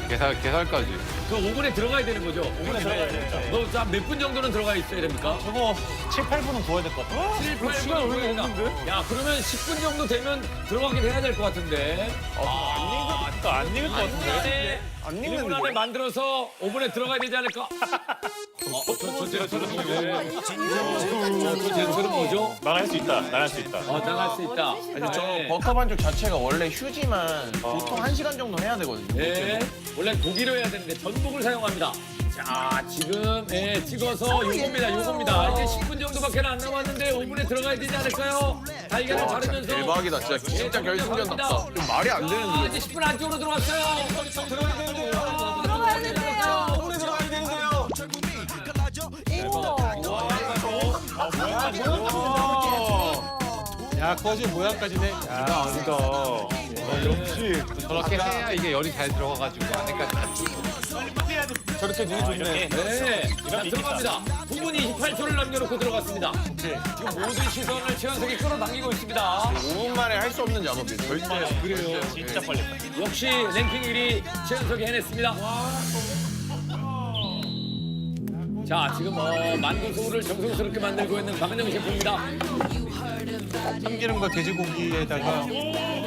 [SPEAKER 9] 게살까지.
[SPEAKER 2] 그 오븐에 들어가야 되는 거죠? 오븐에 들어가야 돼요. 몇 분 정도는 들어가 있어야 됩니까?
[SPEAKER 6] 저거 7, 8분은 구워야 될 것 같아.
[SPEAKER 2] 7, 8분 왜 없는데? 야, 그러면 10분 정도 되면 들어가긴 해야 될 것 같은데.
[SPEAKER 6] 안 익을 것 같은데.
[SPEAKER 2] 안 익는 1분 안에 만들어서 오븐에 들어가야 되지 않을까? 저 제스처는 뭐죠?
[SPEAKER 6] 나갈 수 있다.
[SPEAKER 2] 나갈 수 있다.
[SPEAKER 7] 아니, 저 버터 반죽 자체가 원래 휴지만 보통 1시간 정도 해야 되거든요.
[SPEAKER 2] 네, 원래 고기로 해야 되는데 전복을 사용합니다. 자, 지금 찍어서 요겁니다. 이제 10분 정도밖에 안 남았는데 오븐에 들어가야 되지 않을까요? 달걀을 자르면서.
[SPEAKER 7] 대박이다. 진짜 결승전답다. 좀 말이 안 되는데.
[SPEAKER 2] 이제 10분 안쪽으로 들어왔어요. 들어가야 되는데요.
[SPEAKER 1] 들어가야 되는데요.
[SPEAKER 3] 오래 들어가야 되는데요.
[SPEAKER 6] 야, 거지 모양까지네. 야, 아니다. 역시.
[SPEAKER 9] 저렇게 해야 이게 열이 잘 들어가가지고 안에까지.
[SPEAKER 6] 저렇게 되게 좋네.
[SPEAKER 2] 네, 자, 들어갑니다. 9분 28초를 남겨놓고 들어갔습니다. 지금 모든 시선을 최현석이 끌어당기고 있습니다.
[SPEAKER 7] 5분 만에 할 수 없는 작업이에요. 절대.
[SPEAKER 6] 그래요. 진짜 빨리.
[SPEAKER 2] 역시 랭킹 1위 최현석이 해냈습니다. 자, 지금 만두소를 정성스럽게 만들고 있는 박은영 셰프입니다.
[SPEAKER 6] 참기름과 돼지고기에다가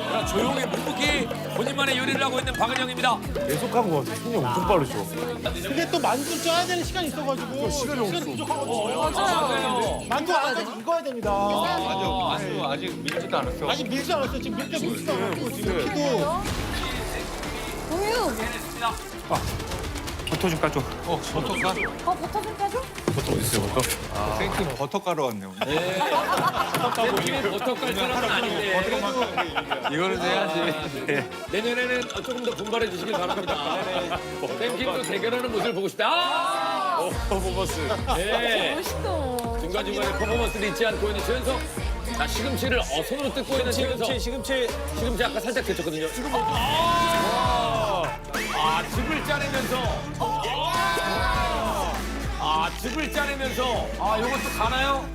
[SPEAKER 2] 자, 조용히 묵묵히 본인만의 요리를 하고 있는 박은영입니다.
[SPEAKER 6] 계속한 거 같아. 손이 엄청 빠르죠. 근데 또 만두 쪄야 되는 시간이 있어가지고 시간이 부족하거든요.
[SPEAKER 2] 맞아요.
[SPEAKER 6] 만두 아직 익어야 됩니다.
[SPEAKER 9] 만두 아직 밀지도 않았어.
[SPEAKER 6] 아직 밀지 않았어요. 지금 밀 때 밀지도 않았고 지금 키도
[SPEAKER 10] 우유.
[SPEAKER 2] 해냈습니다.
[SPEAKER 9] 버터 좀 까줘. 버터가?
[SPEAKER 10] 버터 좀 빼줘?
[SPEAKER 9] 버터 어디 있어요, 버터? 생크 버터 가루 왔네요.
[SPEAKER 2] 셰프님이 버터깔 사람은 아닌데
[SPEAKER 9] 이거는 해야지.
[SPEAKER 2] 내년에는 조금 더 분발해 주시길 바랍니다. 땡kim도 대결하는 모습을 보고 싶다. 퍼포먼스. 네.
[SPEAKER 10] 멋있다.
[SPEAKER 2] 중간중간에 퍼포먼스를 잊지 않고 있는 최현석. 자, 시금치를 손으로 뜯고 있는 최현석. 시금치 아까 살짝 데쳤거든요. 지금 즙을 짜내면서. 즙을 짜내면서. 이것도 가나요?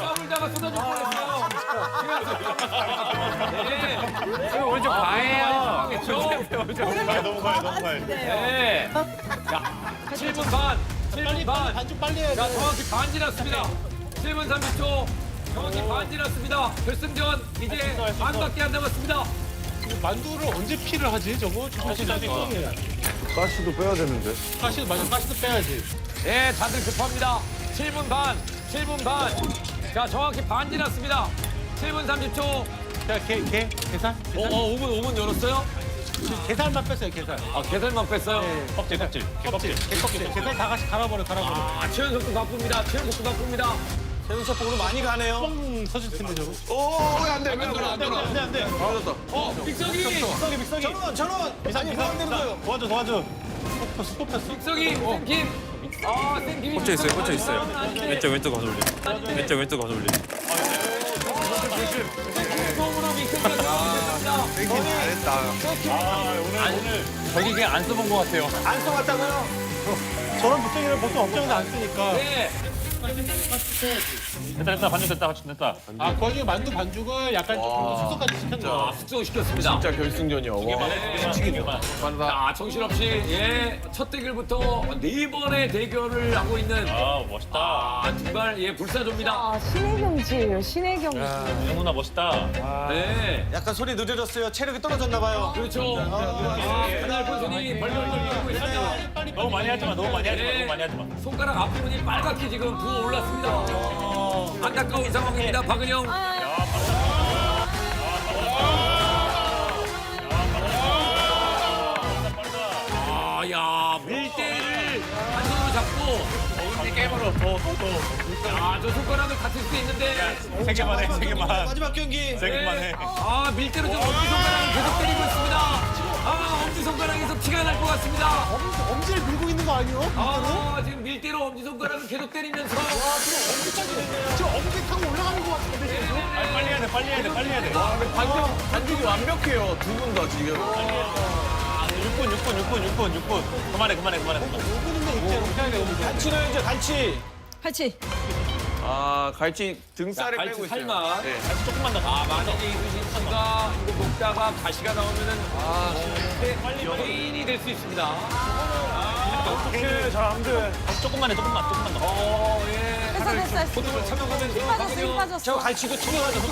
[SPEAKER 2] 까불다가 쏟아질 뻔했어요.
[SPEAKER 9] 지금 오늘 좀 과해요.
[SPEAKER 6] 너무 과해.
[SPEAKER 2] 네. 자, 7분 반. 7분 반.
[SPEAKER 6] 반죽 빨리 해야
[SPEAKER 2] 자,
[SPEAKER 6] 돼.
[SPEAKER 2] 정확히 반 지났습니다. 7분 30초. 정확히 반 지났습니다. 결승전 이제 반밖에 안 남았습니다.
[SPEAKER 6] 만두를 언제 피를 하지 저거? 사실 해
[SPEAKER 9] 가시도 빼야 되는데.
[SPEAKER 6] 가시도 맞아. 가시도 빼야지.
[SPEAKER 2] 네, 다들 급합니다. 7분 반. 7분 반. 자, 정확히 반 지났습니다. 7분 30초.
[SPEAKER 6] 자, 계산?
[SPEAKER 2] 5분 열었어요?
[SPEAKER 6] 계산만 뺐어요. 계산.
[SPEAKER 2] 계산만 뺐어요?
[SPEAKER 6] 껍질. 계산 다 같이 갈아버려.
[SPEAKER 2] 최현석도 바쁩니다. 최현석도 바쁩니다.
[SPEAKER 3] 최현석 셰프 오늘 많이 가네요.
[SPEAKER 6] 뻥 서질 텐데 저거.
[SPEAKER 9] 안 돼.
[SPEAKER 6] 안돼. 믹서기.
[SPEAKER 3] 전원. 아니 뭐 안 되는 거예요?
[SPEAKER 6] 도와줘. 스톱했어.
[SPEAKER 8] 믹서기 쌤김. 아 쌤김이
[SPEAKER 4] 꽂혀 있어요. 왼쪽 가서 올려. 왼쪽 가서 올려.
[SPEAKER 8] 처음으로 믹서기가 들어가겠습니다.
[SPEAKER 9] 잘했다.
[SPEAKER 5] 오늘 저기 그냥 안 써본 것 같아요.
[SPEAKER 3] 안 써봤다고요?
[SPEAKER 6] 저런 믹서기를 보통 업종에서 안 쓰니까.
[SPEAKER 8] 네.
[SPEAKER 5] 됐다. 반죽 됐다.
[SPEAKER 6] 아 거기 만두 반죽을 약간 조금 숙성까지 시켰나.
[SPEAKER 8] 자, 숙성시켰습니다.
[SPEAKER 9] 진짜 결승전이야.
[SPEAKER 8] 자, 정신없이 첫 대결부터 4번의 대결을 하고 있는
[SPEAKER 5] 멋있다.
[SPEAKER 8] 정말 불사조입니다.
[SPEAKER 10] 아, 신의 경지예요, 신의 경지.
[SPEAKER 5] 너무나 멋있다.
[SPEAKER 8] 네.
[SPEAKER 3] 약간 소리 늦어졌어요. 체력이 떨어졌나 봐요.
[SPEAKER 8] 그렇죠. 그날 손이 벌벌 떨고 있습니다.
[SPEAKER 5] 너무 많이 하지 마.
[SPEAKER 8] 손가락 앞부분이 빨갛게 지금 부어올랐습니다. 안타까운 상황입니다. 박은영. 야, 밀대를 한 손으로 잡고 깨물어. 저 손가락을 다칠 수도 있는데.
[SPEAKER 5] 세 개만.
[SPEAKER 3] 마지막 경기.
[SPEAKER 8] 네. 밀대로 좀 엄지손가락을 계속 때리고 있습니다. 엄지손가락에서 피가 날 것 같습니다.
[SPEAKER 6] 엄지를 밀고 있는 거 아니에요?
[SPEAKER 8] 지금 밀대로 엄지손가락을 계속 때리면서.
[SPEAKER 6] 지금 엄지 타고 올라가는 거 같은데.
[SPEAKER 5] 빨리 해야 돼.
[SPEAKER 9] 반죽이 완벽해요. 두 분 다 지금.
[SPEAKER 5] 6분. 그만해.
[SPEAKER 6] 5분인데 이렇게
[SPEAKER 3] 간치 넣어야죠. 간치.
[SPEAKER 1] 같이.
[SPEAKER 9] 갈치 등살을 빼고 있어요.
[SPEAKER 8] 살만.
[SPEAKER 9] 네.
[SPEAKER 5] 조금만 더.
[SPEAKER 8] 만약에 이수진 씨가 이거 먹다가 가시가 나오면은 연예인이 될 수 있습니다.
[SPEAKER 5] 어떡해. 잘안 돼. 조금만 더.
[SPEAKER 1] 됐어.
[SPEAKER 8] 포도를 참여하면서
[SPEAKER 1] 힘 빠졌어.
[SPEAKER 3] 저 갈치도 튀겨가지고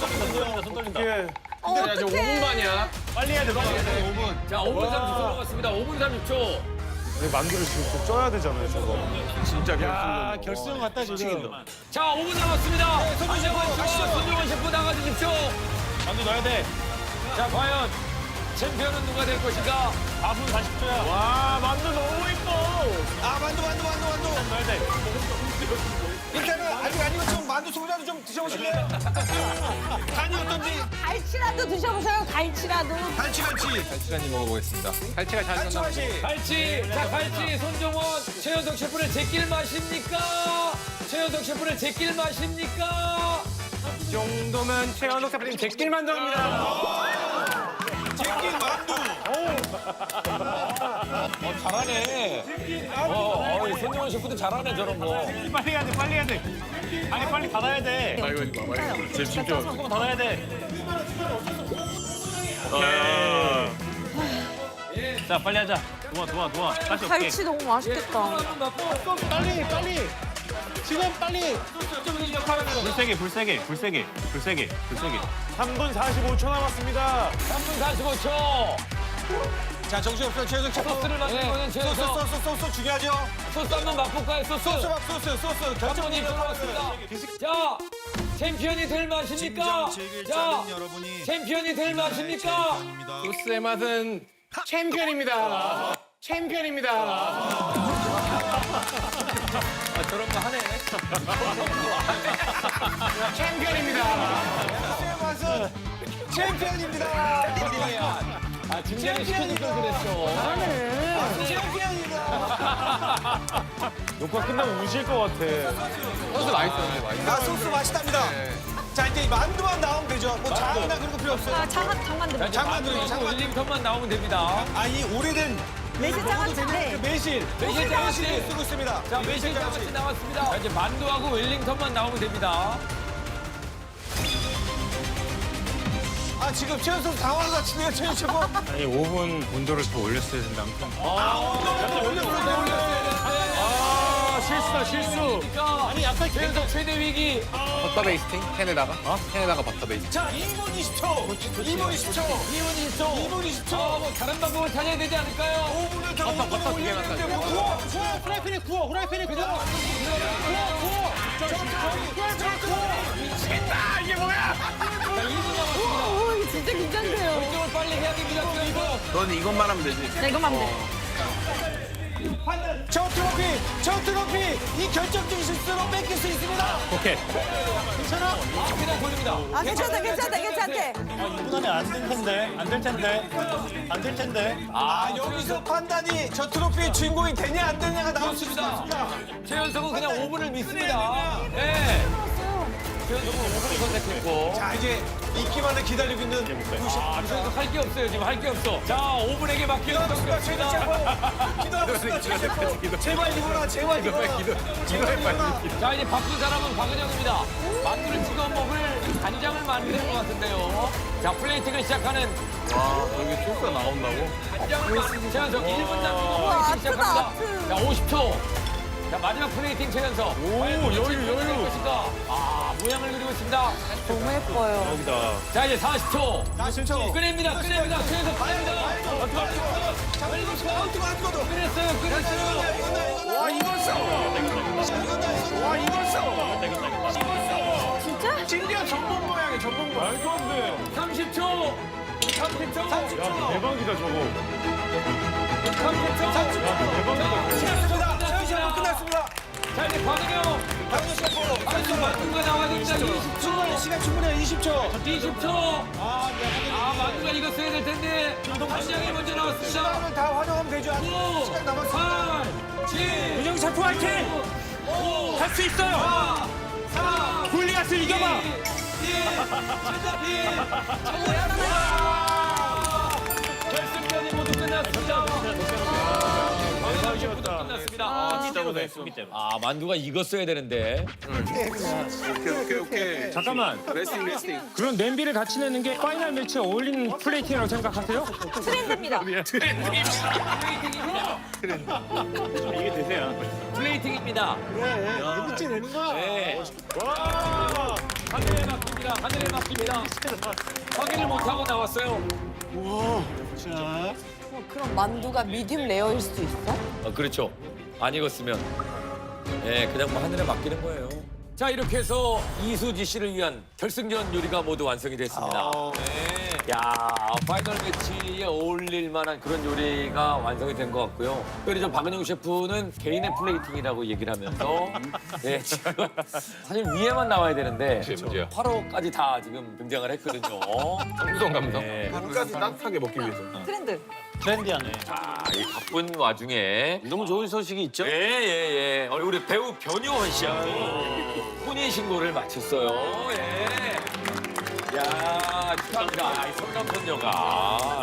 [SPEAKER 5] 손 떨린다.
[SPEAKER 9] 근데 아직 5분 만이야.
[SPEAKER 5] 빨리 해야 돼. 5분.
[SPEAKER 8] 자, 5분 30초 남았습니다. 5분 30초.
[SPEAKER 9] 만두를 지금 또 쪄야 되잖아요, 저거. 진짜 결승전.
[SPEAKER 6] 결승 같다 지금.
[SPEAKER 8] 자, 5분 남았습니다. 손정원 셰프 나가주십시오.
[SPEAKER 5] 만두 넣어야 돼.
[SPEAKER 8] 자, 과연 챔피언은 누가 될 것인가?
[SPEAKER 5] 4분 40초야.
[SPEAKER 9] 와, 만두 너무 이뻐.
[SPEAKER 3] 만두.
[SPEAKER 5] 넣어야 돼.
[SPEAKER 3] 일단은 아직 안 익었지만 만두 소라도 좀 드셔보실래요? 간이 어떤지.
[SPEAKER 10] 갈치라도 드셔보세요, 갈치라도.
[SPEAKER 3] 간치.
[SPEAKER 9] 시간이 먹어보겠습니다. 갈치가 잘
[SPEAKER 3] 간치 맛이.
[SPEAKER 8] 갈치, 자, 갈치, 손정원, 최현석 셰프를 제낄 맛입니까? 최현석 셰프를 제낄 맛입니까?
[SPEAKER 5] 이 정도면 최현석 셰프님 제낄만 합니다.
[SPEAKER 3] 제끼 만두.
[SPEAKER 8] 잘하네. 이 손정원 셰프도 잘하네, 저런 거.
[SPEAKER 5] 빨리 해야 돼. 아니 빨리 닫아야 돼.
[SPEAKER 9] 제 진짜.
[SPEAKER 5] 조금 닫아야 돼. 자 빨리 하자. 도와. 다시 올게.
[SPEAKER 10] 갈치 너무 맛있겠다.
[SPEAKER 6] 빨리. 지금 빨리.
[SPEAKER 5] 불 세게.
[SPEAKER 9] 3분 45초 남았습니다.
[SPEAKER 8] 3분 45초.
[SPEAKER 3] 자, 정신없어요. 최현석 셰프.
[SPEAKER 8] 소스를 만드는 거는 최현석.
[SPEAKER 3] 소스 중요하죠?
[SPEAKER 8] 소스 한번 맛볼까요, 소스?
[SPEAKER 3] 소스.
[SPEAKER 8] 결정이 들어왔습니다. 자, 챔피언이 될 맛입니까? 자, 챔피언이 될 맛입니까?
[SPEAKER 9] 소스의 맛은 챔피언입니다.
[SPEAKER 8] 저런 거 하네.
[SPEAKER 3] 챔피언입니다.
[SPEAKER 8] 중간에 시켜줄 걸 그랬어.
[SPEAKER 9] 녹화 끝나면 우실 것 같아. 소스 맛있어요.
[SPEAKER 3] 소스 맛있답니다. 자, 이제 만두만 나오면 되죠. 뭐 장이나 그런 거 필요 없어요.
[SPEAKER 1] 장만두.
[SPEAKER 3] 장만두.
[SPEAKER 8] 윌링턴만 나오면 됩니다.
[SPEAKER 3] 이 오래된
[SPEAKER 1] 매실 장아찌인데.
[SPEAKER 3] 매실 쓰고 있습니다.
[SPEAKER 8] 자, 매실 장아찌 나왔습니다. 자, 이제 만두하고 웰링턴만 나오면 됩니다.
[SPEAKER 3] 지금 최현석 당황한 것 같은데요, 최현 셰프?
[SPEAKER 4] 아니 5분 온도를 더 올렸어야 된다.
[SPEAKER 8] 실수. 아니, 아까 최현석 최대 위기.
[SPEAKER 9] 버터 베이스팅? 캔에다가? 캔에다가 버터 베이스팅.
[SPEAKER 3] 자, 2분 20초. 2분 20초.
[SPEAKER 8] 뭐 다른 방법을 찾아야 되지 않을까요?
[SPEAKER 3] 5분을 더 올리는데 구워.
[SPEAKER 6] 후라이팬에 구워.
[SPEAKER 3] 미치겠다. 이게 뭐야?
[SPEAKER 8] 자, 2분 남았습니다.
[SPEAKER 10] 오, 이거 진짜 긴장돼요.
[SPEAKER 8] 결정을 빨리 해야 됩니다, 최현석.
[SPEAKER 9] 넌 이것만 하면 되지.
[SPEAKER 1] 네, 이거만 하면 돼.
[SPEAKER 3] 저 트로피. 이 결정적인 실수로 뺏길 수 있습니다.
[SPEAKER 4] 오케이.
[SPEAKER 8] 그냥 돌립니다.
[SPEAKER 1] 아, 괜찮다.
[SPEAKER 6] 2분 안에 안 될 텐데. 안 될 텐데.
[SPEAKER 3] 여기서 판단이 저 트로피의 주인공이 되냐 안 되냐가 나올 수 있습니다.
[SPEAKER 8] 최연석은 그냥 5분을 믿습니다. 네. 최연석은 5분을 선택했고.
[SPEAKER 3] 자, 이제 있기만을 기다리고 있는
[SPEAKER 8] 최연석 할 게 없어요. 지금 할 게 없어. 자, 5분에게 맡기는 성격입니다.
[SPEAKER 3] 기도하고 있습니다. 제발 이거라, 제발 이거라.
[SPEAKER 8] 자, 이제 바쁜 사람은 박은영입니다. 만두를 찍어 먹을 간장을 만드는 것 같은데요. 자, 플레이팅을 시작하는
[SPEAKER 5] 여기 소스가 나온다고?
[SPEAKER 8] 간장 최연석 1분 남기고 플레이팅 시작합니다. 자, 50초. 자, 마지막 플레이팅 최연석. 오, 여유. 것인가? 아, 모양을 그리고 있습니다.
[SPEAKER 10] 너무 예뻐요.
[SPEAKER 8] 자, 이제 40초.
[SPEAKER 3] 40초.
[SPEAKER 8] 꺼냅니다. 최연석 꺼냅니다. 꺼냈어요.
[SPEAKER 3] 와, 이겼어. 와, 이겼어.
[SPEAKER 10] 진짜?
[SPEAKER 3] 진짜 전복 모양이야, 전복 모양.
[SPEAKER 5] 말도 안 돼.
[SPEAKER 8] 30초. 30초.
[SPEAKER 5] 대박이다 저거.
[SPEAKER 8] 30초.
[SPEAKER 3] 시간 끝났습니다.
[SPEAKER 8] 자, 이제 박은영. 만두가 나와야 됩니다. 20초.
[SPEAKER 3] 시간 충분해요, 20초.
[SPEAKER 8] 20초. 만두가 이거 써야 될 텐데. 한장이 먼저 나왔습니다.
[SPEAKER 3] 시간을 다 활용하면 되죠.
[SPEAKER 8] 9,
[SPEAKER 3] 시간 남았습니다.
[SPEAKER 8] 8, 7,
[SPEAKER 4] 은영 셰프 화이팅!
[SPEAKER 8] 5,
[SPEAKER 4] 할 수 있어요!
[SPEAKER 8] 4,
[SPEAKER 4] 굴리가스 이겨봐!
[SPEAKER 8] 1. 결승전이 모두 끝났습니다. 끝났습니다. 만두가 익었어야 되는데.
[SPEAKER 5] 오케이.
[SPEAKER 4] 잠깐만.
[SPEAKER 5] 레스팅.
[SPEAKER 4] 그런 냄비를 같이 내는 게 파이널 매치에 어울리는 플레이팅이라고 생각하세요?
[SPEAKER 1] 트렌드입니다.
[SPEAKER 4] 이게 되세요.
[SPEAKER 8] 플레이팅입니다.
[SPEAKER 6] 그래. 이렇게 내는 거야.
[SPEAKER 8] 네. 하늘에 맡깁니다. 확인을 못하고 나왔어요.
[SPEAKER 6] 자.
[SPEAKER 10] 그럼 만두가 미디움 레어일 수도 있어?
[SPEAKER 8] 그렇죠. 안 익었으면 그냥 뭐 하늘에 맡기는 거예요. 자, 이렇게 해서 이수지 씨를 위한 결승전 요리가 모두 완성이 됐습니다. 네. 야, 파이널 매치에 어울릴 만한 그런 요리가 완성이 된 것 같고요. 특별히 저 박은영 셰프는 개인의 플레이팅이라고 얘기를 하면서 지금 사실 위에만 나와야 되는데 8호까지 다 지금 등장을 했거든요.
[SPEAKER 5] 감성.
[SPEAKER 8] 네.
[SPEAKER 5] 끝까지 따뜻하게 먹기 위해서.
[SPEAKER 1] 트렌드.
[SPEAKER 6] 트렌디하네.
[SPEAKER 8] 이 바쁜 와중에
[SPEAKER 3] 너무 좋은 소식이 있죠?
[SPEAKER 8] 예. 우리 배우 변요원 씨하고 혼인 신고를 마쳤어요. 야, 축하합니다. 이 성남선녀가.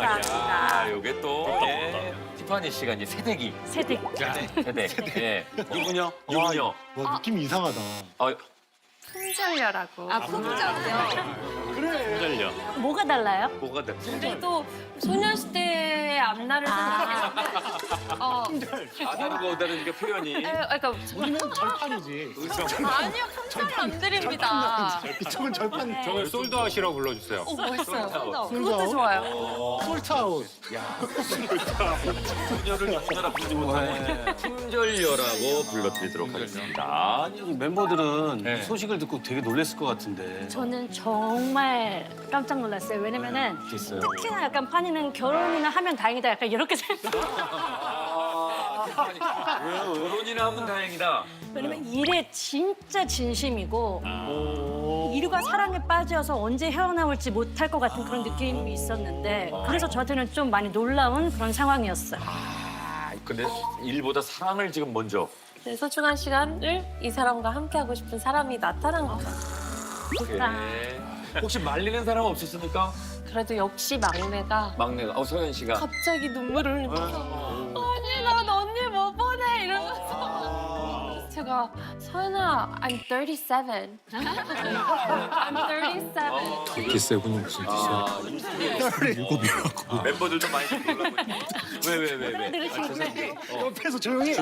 [SPEAKER 8] 야, 요게 또 티파니 씨가 이제 새댁이.
[SPEAKER 10] 세대.
[SPEAKER 8] 새댁. 예.
[SPEAKER 3] 이분요?
[SPEAKER 8] 이분요.
[SPEAKER 6] 와, 느낌이 이상하다.
[SPEAKER 10] 품절려라고.
[SPEAKER 1] 아, 품절이요?
[SPEAKER 10] 뭐가 달라요?
[SPEAKER 8] 뭐가 돼?
[SPEAKER 10] 그래도 소녀시대의 앞날을 생각해서.
[SPEAKER 8] 다른 거다는 게 표현이.
[SPEAKER 10] 그러니까
[SPEAKER 6] 우리는 절판이지.
[SPEAKER 10] 아니요, 품절 안 드립니다.
[SPEAKER 6] 이쪽은 절판.
[SPEAKER 4] 저걸 솔드아웃이라고 불러주세요.
[SPEAKER 10] 멋있어요.
[SPEAKER 6] 솔드아웃.
[SPEAKER 10] 그것도 좋아요.
[SPEAKER 6] 솔트아웃.
[SPEAKER 8] 소녀를 누구나 부르지 못하는 품절녀라고 불러드리도록 하겠습니다.
[SPEAKER 3] 아니, 멤버들은
[SPEAKER 8] 네.
[SPEAKER 3] 이 소식을 듣고 되게 놀랐을 것 같은데.
[SPEAKER 11] 저는 정말 깜짝 놀랐어요. 왜냐면은 특히나 약간 판이는 결혼이나 하면 다행이다. 약간 이렇게
[SPEAKER 8] 결혼이나 하면 다행이다.
[SPEAKER 11] 왜냐면 일에 진짜 진심이고 일과 사랑에 빠져서 언제 헤어나올지 못할 것 같은 그런 느낌이 있었는데 그래서 저한테는 좀 많이 놀라운 그런 상황이었어요.
[SPEAKER 8] 근데 일보다 사랑을 지금 먼저.
[SPEAKER 10] 네, 소중한 시간을 이 사람과 함께하고 싶은 사람이 나타난 것 같아요.
[SPEAKER 8] 혹시 말리는 사람 없었습니까?
[SPEAKER 10] 그래도 역시 막내가
[SPEAKER 8] 막내가. 소연 씨가.
[SPEAKER 10] 갑자기 눈물을 흘리면서 언니, 난 언니 못 보내 이러면서 제가 서연아, I'm 37. I'm 37.
[SPEAKER 4] 디세븐이 무슨 뜻이야?
[SPEAKER 8] 멤버들도 많이 놀라고 있네. 왜?
[SPEAKER 6] 옆에서 조용히.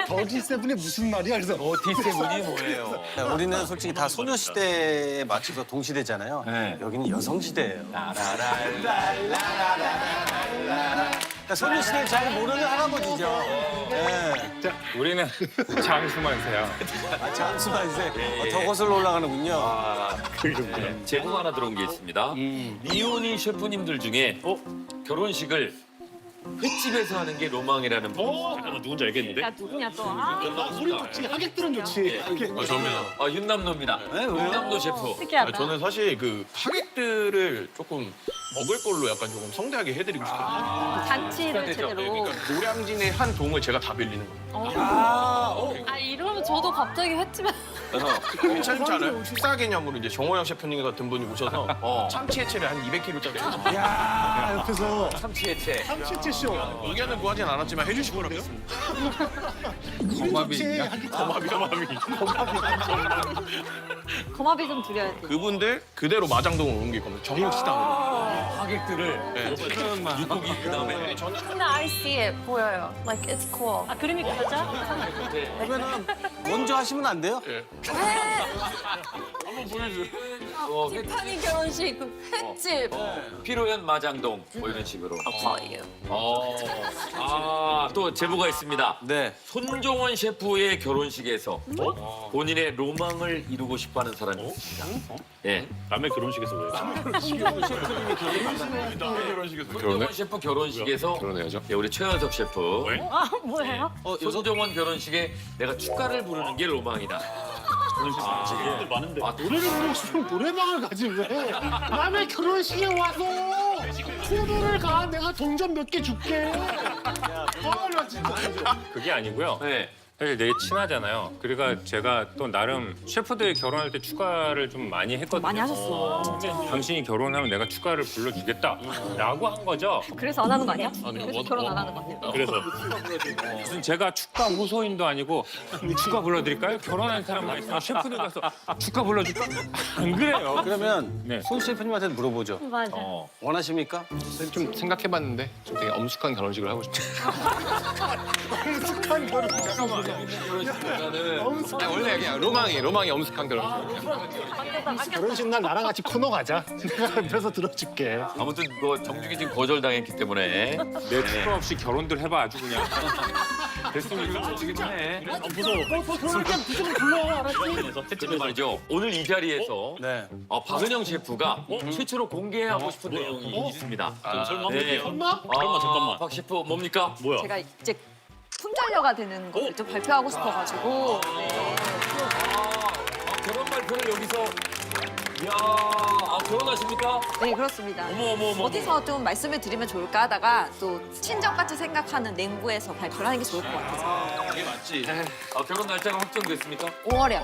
[SPEAKER 6] 더지 세븐이 무슨 말이야? 그래서
[SPEAKER 8] D7이 뭐예요?
[SPEAKER 3] 우리는 솔직히 다 소녀시대에 맞춰서 동시대잖아요.
[SPEAKER 8] 네.
[SPEAKER 3] 여기는 여성시대예요. 그러니까 소녀시대를 잘 모르는 할아버지죠. 네.
[SPEAKER 4] 우리는 장수만세요.
[SPEAKER 3] 잠시만 이제 더 거슬러 올라가는군요.
[SPEAKER 8] 제보 하나 들어온 게 있습니다. 이온희 셰프님들 중에 결혼식을 횟집에서 하는 게 로망이라는 분.
[SPEAKER 9] 누군지 알겠는데?
[SPEAKER 11] 야 누구냐 또? 아,
[SPEAKER 6] 우리 좋지, 하객들은 좋지.
[SPEAKER 8] 저는 윤남노입니다. 윤남노 셰프.
[SPEAKER 11] 특이하다.
[SPEAKER 9] 저는 사실 그 하객들을 조금 먹을 걸로 약간 조금 성대하게 해드리고 싶어요.
[SPEAKER 11] 잔치를 제대로.
[SPEAKER 9] 노량진의 한 동을 제가 다 빌리는 거예요.
[SPEAKER 10] 아 이러면 저도 갑자기 횟집에
[SPEAKER 9] 괜찮지 않아요? 식사 개념으로 이제 정호영 셰프님 같은 분이 오셔서 참치 해체를 한 200kg짜리
[SPEAKER 6] 야, 옆에서
[SPEAKER 8] 참치 해체.
[SPEAKER 6] 참치채 쇼.
[SPEAKER 9] 의견은 구하진 않았지만 해주실 거라고 했습니다.
[SPEAKER 6] 거마비.
[SPEAKER 1] 거마비 좀 드려야 돼.
[SPEAKER 9] 그분들 그대로 마장동으로 옮길 겁니다. 정육식당으로.
[SPEAKER 8] 하객들을 육고기 그다음에
[SPEAKER 10] 근데 I see it 보여요. Like it's cool.
[SPEAKER 11] 아 그림이 그려져?
[SPEAKER 3] 그러면은 먼저 하시면 안 돼요?
[SPEAKER 10] 티파니 결혼식 횟집.
[SPEAKER 8] 피로연 마장동 뭐 이런 식으로.
[SPEAKER 10] I'll call you.
[SPEAKER 8] 또 제보가 있습니다.
[SPEAKER 3] 네.
[SPEAKER 8] 손종원 셰프의 결혼식에서 본인의 로망을 이루고 싶어하는 사람이 있습니다. 예.
[SPEAKER 9] 남의 결혼식에서 왜?
[SPEAKER 8] 손종원 셰프 결혼식에서
[SPEAKER 9] 결혼해야죠.
[SPEAKER 8] 예, 우리 최현석 셰프
[SPEAKER 11] 아 뭐예요?
[SPEAKER 8] 손종원 결혼식에 내가 축가를 부르는 게 로망이다.
[SPEAKER 9] 많은데.
[SPEAKER 6] 노래를 부르고 싶으면 노래방을 가지 왜? 남의 결혼식에 와서 코너를 가. 내가 동전 몇 개 줄게. 나 진짜.
[SPEAKER 4] 그게 아니고요.
[SPEAKER 8] 네.
[SPEAKER 4] 사실 되게 친하잖아요. 그러니까 제가 또 나름 셰프들 결혼할 때 축가를 좀 많이 했거든요.
[SPEAKER 1] 많이 하셨어.
[SPEAKER 4] 당신이 결혼하면 내가 축가를 불러주겠다라고 한 거죠.
[SPEAKER 1] 그래서 안 하는 거 아니야? 그래서 결혼 안 하는 거 아니야?
[SPEAKER 4] 그래서 무슨 제가 축가 호소인도 아니고 축가 불러드릴까요? 결혼한 사람만 있으면 셰프들 가서 축가 불러줄까? 안 그래요.
[SPEAKER 3] 그러면
[SPEAKER 4] 네.
[SPEAKER 3] 손 셰프님한테 물어보죠.
[SPEAKER 11] 맞아.
[SPEAKER 3] 원하십니까?
[SPEAKER 9] 좀 생각해봤는데 좀 되게 엄숙한 결혼식을 하고 싶어요.
[SPEAKER 6] 익숙한 결혼식.
[SPEAKER 9] 원래 그냥 로망이 엄숙한 결혼식.
[SPEAKER 6] 결혼식 날 나랑 같이 코너 가자. 내가 옆에서 들어줄게.
[SPEAKER 8] 아무튼 뭐 정중히 지금 거절당했기 때문에
[SPEAKER 4] 내 축가 없이 결혼들 해봐 아주 그냥. 됐습니까?
[SPEAKER 6] 결혼할 때 무조건 불러. 알았지?
[SPEAKER 8] 근데 말이죠. 오늘 이 자리에서
[SPEAKER 3] 네.
[SPEAKER 8] 박은영 셰프가 최초로 공개하고 싶은 내용이 있습니다. 네.
[SPEAKER 6] 엄마?
[SPEAKER 8] 잠깐만. 박 셰프 뭡니까?
[SPEAKER 1] 제가 이제 품절녀가 되는 걸 좀 발표하고 싶어가지고. 네.
[SPEAKER 8] 그런 발표를 여기서 이야, 결혼하십니까?
[SPEAKER 1] 네, 그렇습니다.
[SPEAKER 8] 어머.
[SPEAKER 1] 어디서 좀 말씀을 드리면 좋을까 하다가 또 친정같이 생각하는 냉부에서 발표를 하는 게 좋을 것 같아서.
[SPEAKER 9] 이게 맞지.
[SPEAKER 8] 결혼 날짜가 확정됐습니까?
[SPEAKER 1] 5월에.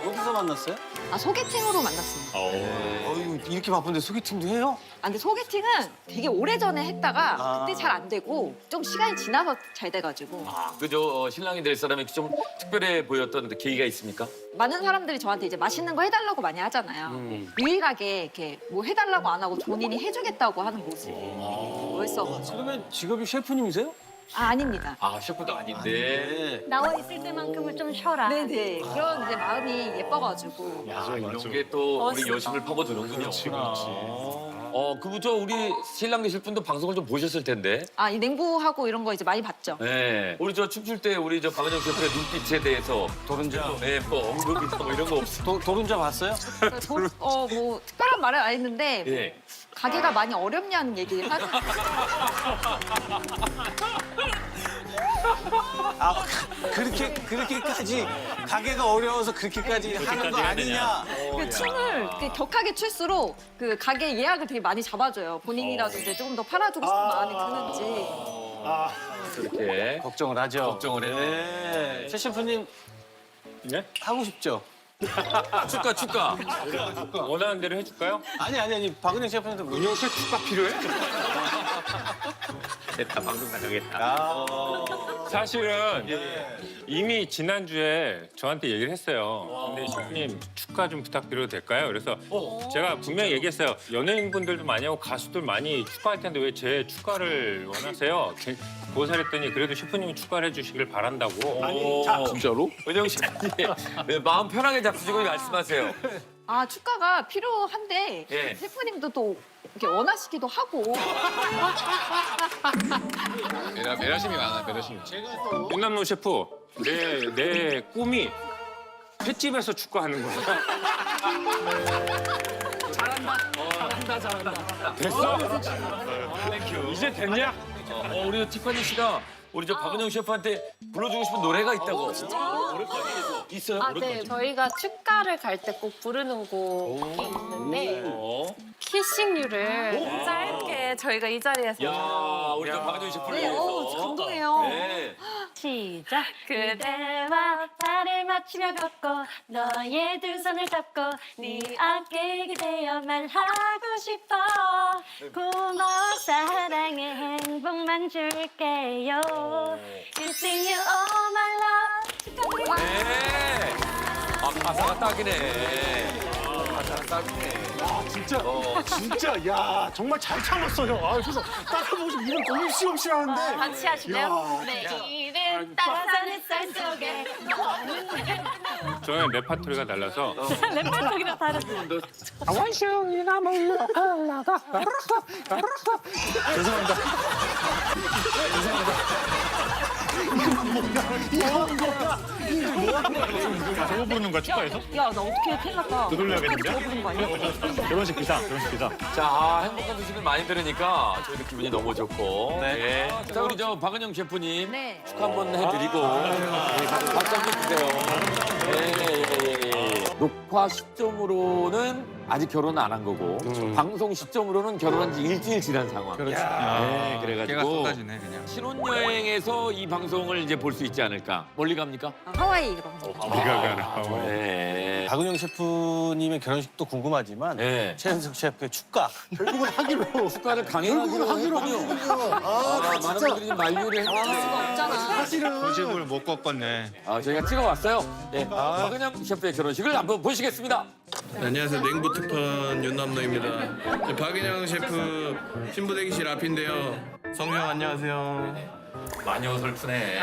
[SPEAKER 3] 어디서 만났어요?
[SPEAKER 1] 소개팅으로 만났습니다.
[SPEAKER 3] 어휴, 이렇게 바쁜데 소개팅도 해요?
[SPEAKER 1] 근데 소개팅은 되게 오래전에 했다가 그때 잘 안 되고 좀 시간이 지나서 잘 돼가지고
[SPEAKER 8] 그저 신랑이 될 사람이 좀 특별해 보였던 그 계기가 있습니까?
[SPEAKER 1] 많은 사람들이 저한테 이제 맛있는 거 해달라고 많이 하잖아요. 유일하게 이렇게 뭐 해달라고 안 하고 본인이 해주겠다고 하는 모습이 멋있어가지고.
[SPEAKER 3] 그러면 직업이 셰프님이세요?
[SPEAKER 1] 아닙니다.
[SPEAKER 8] 셰프도 아닌데.
[SPEAKER 11] 나와 있을 때만큼은 좀 쉬어라.
[SPEAKER 1] 네네. 그런 이제 마음이 예뻐가지고.
[SPEAKER 8] 이런 게 또 우리 여심을 파고드는군요. 그부터 우리 신랑 되실 분도 방송을 좀 보셨을 텐데.
[SPEAKER 1] 이 냉부하고 이런 거 이제 많이 봤죠.
[SPEAKER 8] 네. 우리 저 춤출 때 우리 저 박은영 셰프의 눈빛에 대해서
[SPEAKER 3] 도른자.
[SPEAKER 8] 네, 뭐 언급이나 뭐 이런 거 없어요?
[SPEAKER 3] 도른자 봤어요?
[SPEAKER 1] 뭐 특별한 말은 안 했는데
[SPEAKER 8] 예.
[SPEAKER 1] 가게가 많이 어렵냐는 얘기를 하죠.
[SPEAKER 3] 그렇게까지 가게가 어려워서 그렇게까지 하는 거 아니냐?
[SPEAKER 1] 그 춤을 격하게 출수록 그 가게 예약을 되게 많이 잡아줘요. 본인이라도 이제 조금 더 팔아주고 싶은 마음이 드는지.
[SPEAKER 8] 그렇게
[SPEAKER 3] 걱정을 하죠.
[SPEAKER 8] 걱정을 해.
[SPEAKER 3] 네. 최 셰프님
[SPEAKER 4] 네?
[SPEAKER 3] 하고 싶죠?
[SPEAKER 8] 축가.
[SPEAKER 4] 원하는 대로 해줄까요?
[SPEAKER 3] 아니 박은영 셰프한테 물어요.
[SPEAKER 4] 은영 씨 축가 필요해?
[SPEAKER 8] 됐다, 방송 나가겠다.
[SPEAKER 4] 사실은 이미 지난주에 저한테 얘기를 했어요. 근데 셰프님 축가 좀 부탁드려도 될까요? 그래서 제가 분명히 얘기했어요. 연예인분들도 많이 하고 가수들 많이 축가할 텐데 왜 제 축가를 원하세요? 고사했더니 그래도 셰프님이 축가를 해주시길 바란다고.
[SPEAKER 9] 진짜로?
[SPEAKER 8] 은영 씨, 네, 마음 편하게 잡수시고 말씀하세요.
[SPEAKER 1] 축가가 필요한데
[SPEAKER 8] 예.
[SPEAKER 1] 셰프님도 또 이렇게 원하시기도 하고.
[SPEAKER 9] 배려심이 많아, 배려심이.
[SPEAKER 4] 윤남노 셰프, 내 꿈이 횟집에서 축가하는 거야.
[SPEAKER 8] 됐어? 이제 됐냐? 우리 티파니 씨가 우리 저 박은영 셰프한테 불러주고 싶은 노래가 있다고. 있어요?
[SPEAKER 10] 아, 네. 저희가 축가를 갈 때 꼭 부르는 곡이 있는데 키싱 유를 짧게 저희가 이 자리에서
[SPEAKER 8] 야, 우리 저 박은영 셰프를
[SPEAKER 1] 네,
[SPEAKER 8] 위해서.
[SPEAKER 1] 감동해요.
[SPEAKER 8] 네.
[SPEAKER 11] 시작. 그대와 발을 맞추며 걷고 너의 두 손을 잡고 네 어깨에 기대어 말하고 싶어. 고마워 사랑해 행복만 줄게요. Kissing you all my love. 축하드립니다.
[SPEAKER 8] 네. 아, 가사가 딱이네. 가사가 딱이네.
[SPEAKER 6] 진짜 야 정말 잘 참았어요. 아 그래서 따라보고 싶어 이런 고민 없이 하는데.
[SPEAKER 10] 같이 하실래요? 네. 이른 따뜻한 햇살 속에
[SPEAKER 4] 저는 레파토리가 달라서
[SPEAKER 11] 랩파토기랑 다른.
[SPEAKER 4] 저거 부르는 거야 축가에서?
[SPEAKER 1] 야, 나 어떻게 큰일 났다.
[SPEAKER 4] 되돌려야겠는데?
[SPEAKER 1] 저거 부른 거 아니야?
[SPEAKER 4] 결혼식 기사, 결혼식 기사.
[SPEAKER 8] 자, 행복한 소식을 많이 들으니까 저희도 기분이 너무 좋고. 네. 자, 우리 저 박은영 셰프님
[SPEAKER 1] 네.
[SPEAKER 8] 축하 한번 해드리고 박수 한번 주세요. 예. 녹화 시점으로는 아직 결혼 안 한 거고 방송 시점으로는 결혼한 지 일주일 지난 상황. 그렇죠. 네,
[SPEAKER 5] 깨가
[SPEAKER 8] 그래가지고
[SPEAKER 5] 쏟아지네 그냥.
[SPEAKER 8] 신혼여행에서 이 방송을 이제 볼 수 있지 않을까. 멀리 갑니까?
[SPEAKER 1] 하와이 그럼.
[SPEAKER 4] 네가 가라.
[SPEAKER 8] 네.
[SPEAKER 3] 박은영 셰프님의 결혼식도 궁금하지만
[SPEAKER 8] 네.
[SPEAKER 3] 최현석 셰프의 축가.
[SPEAKER 6] 결국은 하기로.
[SPEAKER 8] 축가를 강행하기로 했군요. 많은 분들이 좀 만류를 했는데.
[SPEAKER 6] 사실은.
[SPEAKER 5] 소식을 못 꺾었네.
[SPEAKER 8] 저희가 찍어왔어요. 네. 박은영 셰프의 결혼식을 한번 보시겠습니다.
[SPEAKER 9] 안녕하세요. 냉부 특판 윤남노입니다. 박인영 셰프 신부 대기실 앞인데요. 성형 안녕하세요.
[SPEAKER 8] 많이 어설프네.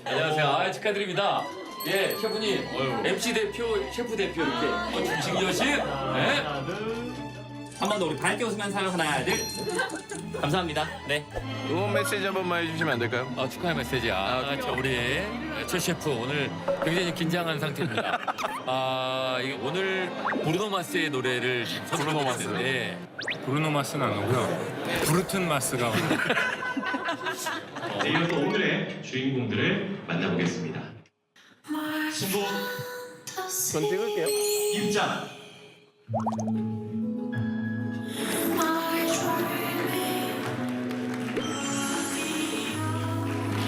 [SPEAKER 8] 안녕하세요. 축하드립니다. 예, 셰프님, MC 대표, 셰프 대표 이렇게 중식 여신. 네.
[SPEAKER 12] 한 번 더 우리 밝게 웃으면서 하나, 둘. 감사합니다. 네.
[SPEAKER 9] 응원 메시지 한 번만 해주시면 안 될까요?
[SPEAKER 8] 축하의 메시지야. 자, 우리 최 셰프 오늘 굉장히 긴장한 상태입니다. 이게 오늘 브루노 마스의 노래를 브루노 마스. 네.
[SPEAKER 4] 브루노 마스는 안 오고요. 브루튼 마스가 오고.
[SPEAKER 13] 이어서 오늘의 주인공들을 만나보겠습니다. 승부
[SPEAKER 6] 전 찍을게요.
[SPEAKER 13] 입장.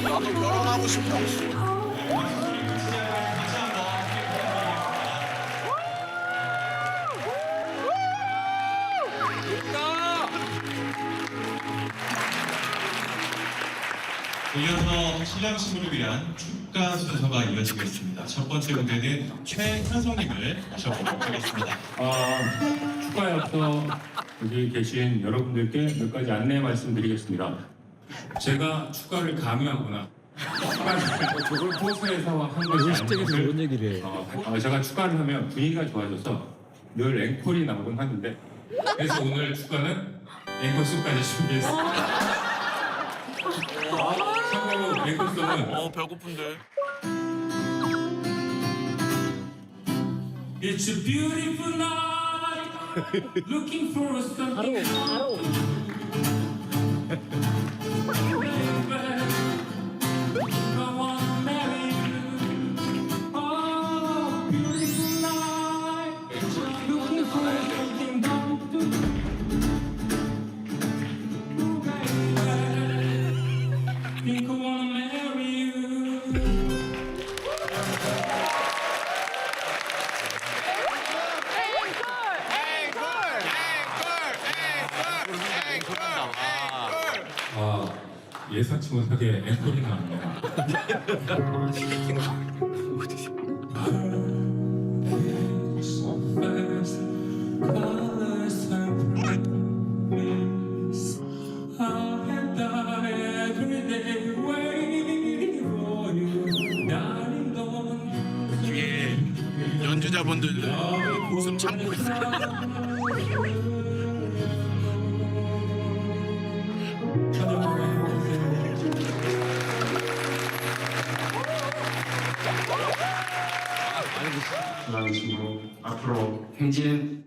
[SPEAKER 9] 나도 결혼하고 싶어.
[SPEAKER 13] 이어서 신랑 신부를 위한 축가 순서가 이어지고 있습니다. 첫 번째 무대는 최현성님을 모셔보도록 하겠습니다.
[SPEAKER 4] 축가에 앞서 여기 계신 여러분들께 몇 가지 안내 말씀드리겠습니다. 제가 축가를 강요하거나 축가를 포스에서 한 것이 아니고 제가 축가를 하면 분위기가 좋아져서 늘 앵콜이 나오곤 하는데 그래서 오늘 축가는 앵콜송까지 준비했습니다. 참고로 앵콜송은
[SPEAKER 9] 배고픈데.
[SPEAKER 4] It's a beautiful night looking for a something I wanna marry you. Oh, beautiful night looking for something to do. Think I wanna marry you. 예상치 못하게 앵콜이 나왔네요.
[SPEAKER 9] 뒤에 연주자분들 웃음 참고 있어.
[SPEAKER 13] 잘하는 친구 앞으로 행진.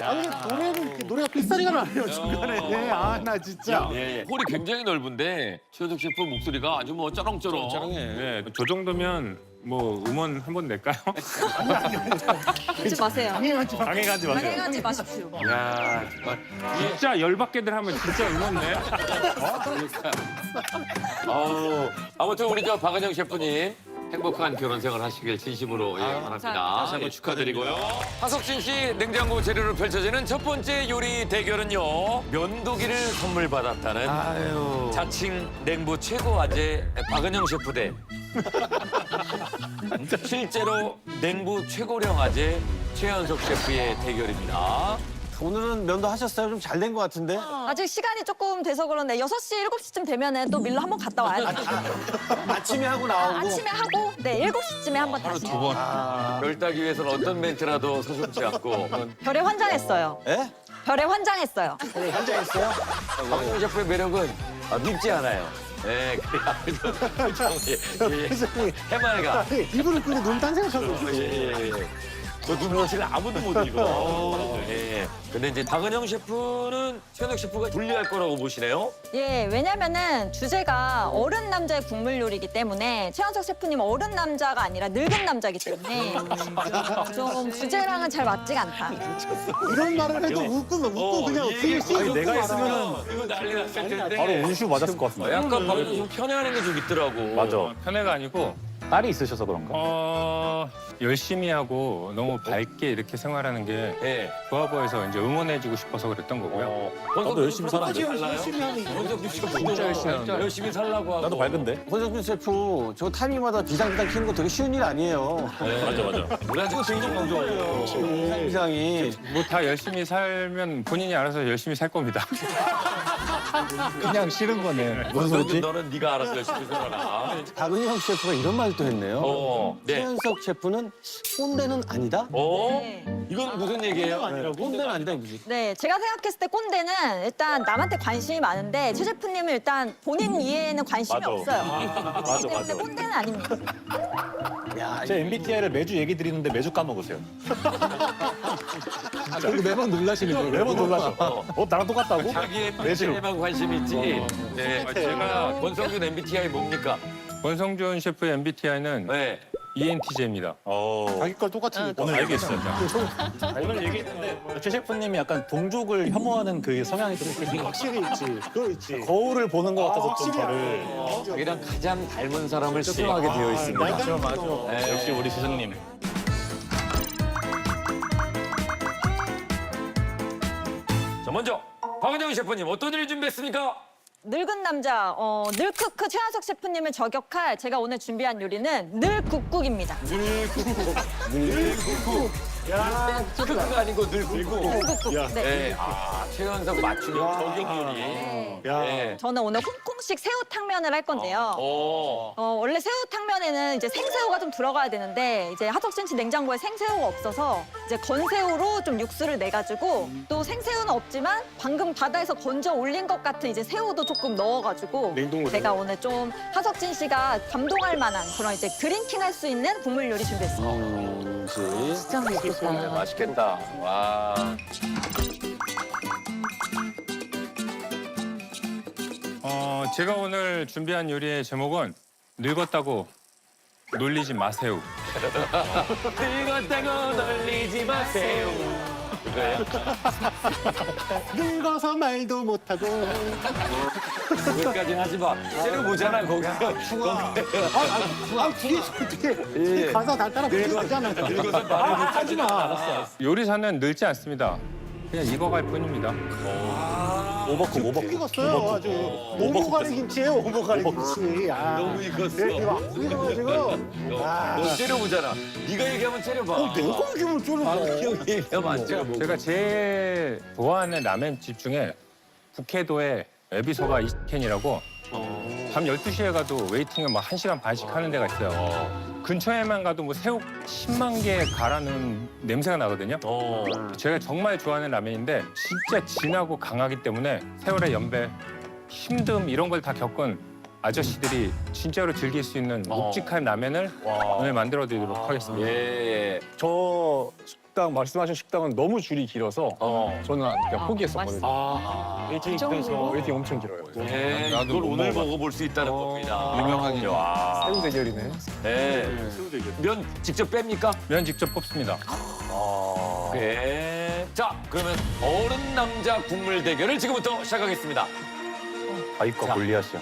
[SPEAKER 6] 아니 노래를 노래가 빗소리가 나네요 중간에. 아 나 진짜.
[SPEAKER 8] 홀이 굉장히 넓은데 최현석 셰프 목소리가 아주 뭐 쩌렁쩌렁.
[SPEAKER 4] 네, 저 정도면 뭐 음원 한번 낼까요?
[SPEAKER 1] 하지 마세요.
[SPEAKER 6] 당연하지 마.
[SPEAKER 4] 방해하지 마세요.
[SPEAKER 1] 당연하지 마십시오.
[SPEAKER 4] 야, 정말 진짜 열받게들 하면 진짜 음원 내?
[SPEAKER 8] 아무튼 우리 저 박은영 셰프님 행복한 결혼 생활 하시길 진심으로 바랍니다. 다시 한번 축하드리고요. 하석진 씨 냉장고 재료로 펼쳐지는 첫 번째 요리 대결은요. 면도기를 선물 받았다는 자칭 냉부 최고 아재 박은영 셰프 대 실제로 냉부 최고령 아재 최현석 셰프의 대결입니다.
[SPEAKER 3] 오늘은 면도 하셨어요? 좀 잘 된 것 같은데?
[SPEAKER 1] 아직 시간이 조금 돼서 그런데 6시, 7시쯤 되면은 또 밀로 한번 갔다 와야 돼요.
[SPEAKER 3] 아침에 하고 나오고.
[SPEAKER 1] 아침에 하고 네 7시쯤에 한번 다시.
[SPEAKER 8] 두 번. 별 따기 위해서는 어떤 멘트라도 서슴지 않고.
[SPEAKER 1] 별에 환장했어요.
[SPEAKER 3] 예?
[SPEAKER 1] 별에 환장했어요.
[SPEAKER 3] 네, 현장했어요?
[SPEAKER 8] 박은영 셰프의 매력은 밉지 않아요. 네, 그래야 해맑아.
[SPEAKER 6] 이분은 근데 논딴 생각하고 있어요.
[SPEAKER 8] 예. 저 눈빛을 아무도 못 읽어. 예. 근데 이제 박은영 셰프는 최현석 셰프가 불리할 거라고 보시네요.
[SPEAKER 1] 예, 왜냐면은 주제가 어른 남자의 국물 요리이기 때문에 최현석 셰프님 어른 남자가 아니라 늙은 남자이기 때문에 좀 주제랑은 잘 맞지가 않다.
[SPEAKER 6] 이런 말을 해도 웃고 그냥 어떻게 씌우고
[SPEAKER 8] 내가 했으면은 이거 난리 났을 텐데.
[SPEAKER 3] 바로 운수 맞았을 것 같습니다.
[SPEAKER 8] 약간 박은영 좀 편해하는 게 좀 있더라고.
[SPEAKER 4] 맞아. 편애가 아니고
[SPEAKER 3] 딸이 있으셔서 그런가?
[SPEAKER 4] 열심히 하고 너무 밝게 이렇게 생활하는 게
[SPEAKER 8] 예.
[SPEAKER 4] 좋아 보여서 이제 응원해주고 싶어서 그랬던 거고요.
[SPEAKER 8] 나도 열심히 살았는데.
[SPEAKER 6] 열심히 하는
[SPEAKER 8] 진짜 열심히 살라고 하고.
[SPEAKER 3] 나도 밝은데? 권석준 셰프, 저 타이밍마다 비상비상 키는 거 되게 쉬운 일 아니에요.
[SPEAKER 8] 맞아. 우리 아직 굉장히
[SPEAKER 3] 비상이.
[SPEAKER 4] 뭐 다 열심히 살면 본인이 알아서 열심히 살 겁니다. 그냥 싫은 거네.
[SPEAKER 3] 무슨 소리지?
[SPEAKER 8] 너는 네가 알아서 열심히 살아라.
[SPEAKER 3] 박은영 셰프가 이런 말도 했네요.
[SPEAKER 8] 네.
[SPEAKER 3] 최현석 셰프는 꼰대는 아니다?
[SPEAKER 1] 네.
[SPEAKER 8] 이건 무슨 얘기예요?
[SPEAKER 3] 꼰대는 아니다 이거지.
[SPEAKER 1] 네, 제가 생각했을 때 꼰대는 일단 남한테 관심이 많은데 최 셰프님은 일단 본인 이해에는 관심이 없어요. 그렇기 때문에 꼰대는 아닙니다.
[SPEAKER 3] 제
[SPEAKER 14] MBTI를 매주 얘기 드리는데 매주 까먹으세요. 매번 놀라시는 거예요. 매번 놀라셔. 나랑 똑같다고?
[SPEAKER 8] 자기 MBTI에만 관심 있지. 네. 제가 권성준 MBTI 뭡니까?
[SPEAKER 4] 권성준 셰프의 MBTI는
[SPEAKER 8] 네.
[SPEAKER 4] ENTJ입니다.
[SPEAKER 6] 자기 걸 똑같이
[SPEAKER 14] 오늘 알겠어요. 이걸 얘기했는데 최 셰프님이 약간 동족을 혐오하는 그 성향이 좀 있으신
[SPEAKER 6] 확실히 있지. 그거 있지.
[SPEAKER 14] 거울을 보는 것 같아서 좀
[SPEAKER 6] 확실히
[SPEAKER 14] 저를
[SPEAKER 8] 자기랑 가장 닮은 사람을 수정하게 되어 있습니다.
[SPEAKER 6] 맞아.
[SPEAKER 8] 네.
[SPEAKER 14] 역시 우리 지선님.
[SPEAKER 8] 자, 먼저 박은영 셰프님 어떤 일 준비했습니까?
[SPEAKER 1] 늙은 남자, 늘크크 최한석 셰프님을 저격할 제가 오늘 준비한 요리는 늘국국입니다.
[SPEAKER 8] 크크가 아니고 늘국국.
[SPEAKER 1] 늘국국. 네.
[SPEAKER 8] 네. 최현석 맞춤형 저격 요리. 네.
[SPEAKER 1] 저는 오늘 홍콩식 새우탕면을 할 건데요. 원래 새우탕면에는 이제 생새우가 좀 들어가야 되는데 이제 하석진 씨 냉장고에 생새우가 없어서 이제 건새우로 좀 육수를 내가지고 또 생새우는 없지만 방금 바다에서 건져 올린 것 같은 이제 새우도 조금 넣어가지고
[SPEAKER 6] 냉동으로.
[SPEAKER 1] 제가 오늘 좀 하석진 씨가 감동할 만한 그런 이제 드링킹 할 수 있는 국물 요리 준비했습니다.
[SPEAKER 11] 진짜 맛있겠다.
[SPEAKER 8] 맛있겠다. 와.
[SPEAKER 4] 제가 오늘 준비한 요리의 제목은 늙었다고 놀리지 마세요.
[SPEAKER 8] 늙었다고 놀리지 마세요.
[SPEAKER 6] 늙어서 말도 못하고.
[SPEAKER 8] 거기까지는 하지 마. 째려보잖아, 거기가.
[SPEAKER 6] 뒤에 어떻게 가사 다 따라 부르잖아. 하지 마. 알았어.
[SPEAKER 4] 요리사는 늙지 않습니다. 그냥 익어갈 뿐입니다.
[SPEAKER 14] 오버쿡.
[SPEAKER 6] 익었어요. 아주 오모가리 김치예요. 오모가리 김치.
[SPEAKER 8] 너무 익었어.
[SPEAKER 6] 익어가지고.
[SPEAKER 8] 너 째려보잖아. 네가 얘기하면 째려봐.
[SPEAKER 6] 내가 기분 쫄아.
[SPEAKER 8] 형이 얘기하면 안 째려보고.
[SPEAKER 4] 제가 제일 좋아하는 라멘집 중에 북해도의 에비소바 이스켄이라고 밤 12시에 가도 웨이팅을 막 1시간 반씩 하는 데가 있어요. 근처에만 가도 뭐 새우 10만 개 갈아놓은 냄새가 나거든요. 제가 정말 좋아하는 라면인데 진짜 진하고 강하기 때문에 세월의 연배, 힘듦 이런 걸 다 겪은 아저씨들이 진짜로 즐길 수 있는 묵직한 라면을 오늘 만들어 드리도록 하겠습니다.
[SPEAKER 2] 예.
[SPEAKER 14] 저 식당 말씀하신 식당은 너무 줄이 길어서 저는 그냥 포기했었거든요. 웨이팅 기다려서 웨이팅 엄청 길어요.
[SPEAKER 2] 네,
[SPEAKER 3] 나도
[SPEAKER 2] 이걸
[SPEAKER 3] 못
[SPEAKER 2] 오늘
[SPEAKER 3] 먹어봤-
[SPEAKER 2] 먹어볼 수 있다는 겁니다.
[SPEAKER 3] 유명하긴
[SPEAKER 2] 와.
[SPEAKER 14] 새우 대결이네.
[SPEAKER 2] 네. 면 직접 뺍니까?
[SPEAKER 4] 면 직접 뽑습니다.
[SPEAKER 2] 네. 자, 그러면 어른 남자 국물 대결을 지금부터 시작하겠습니다.
[SPEAKER 14] 바위과 골리앗이야.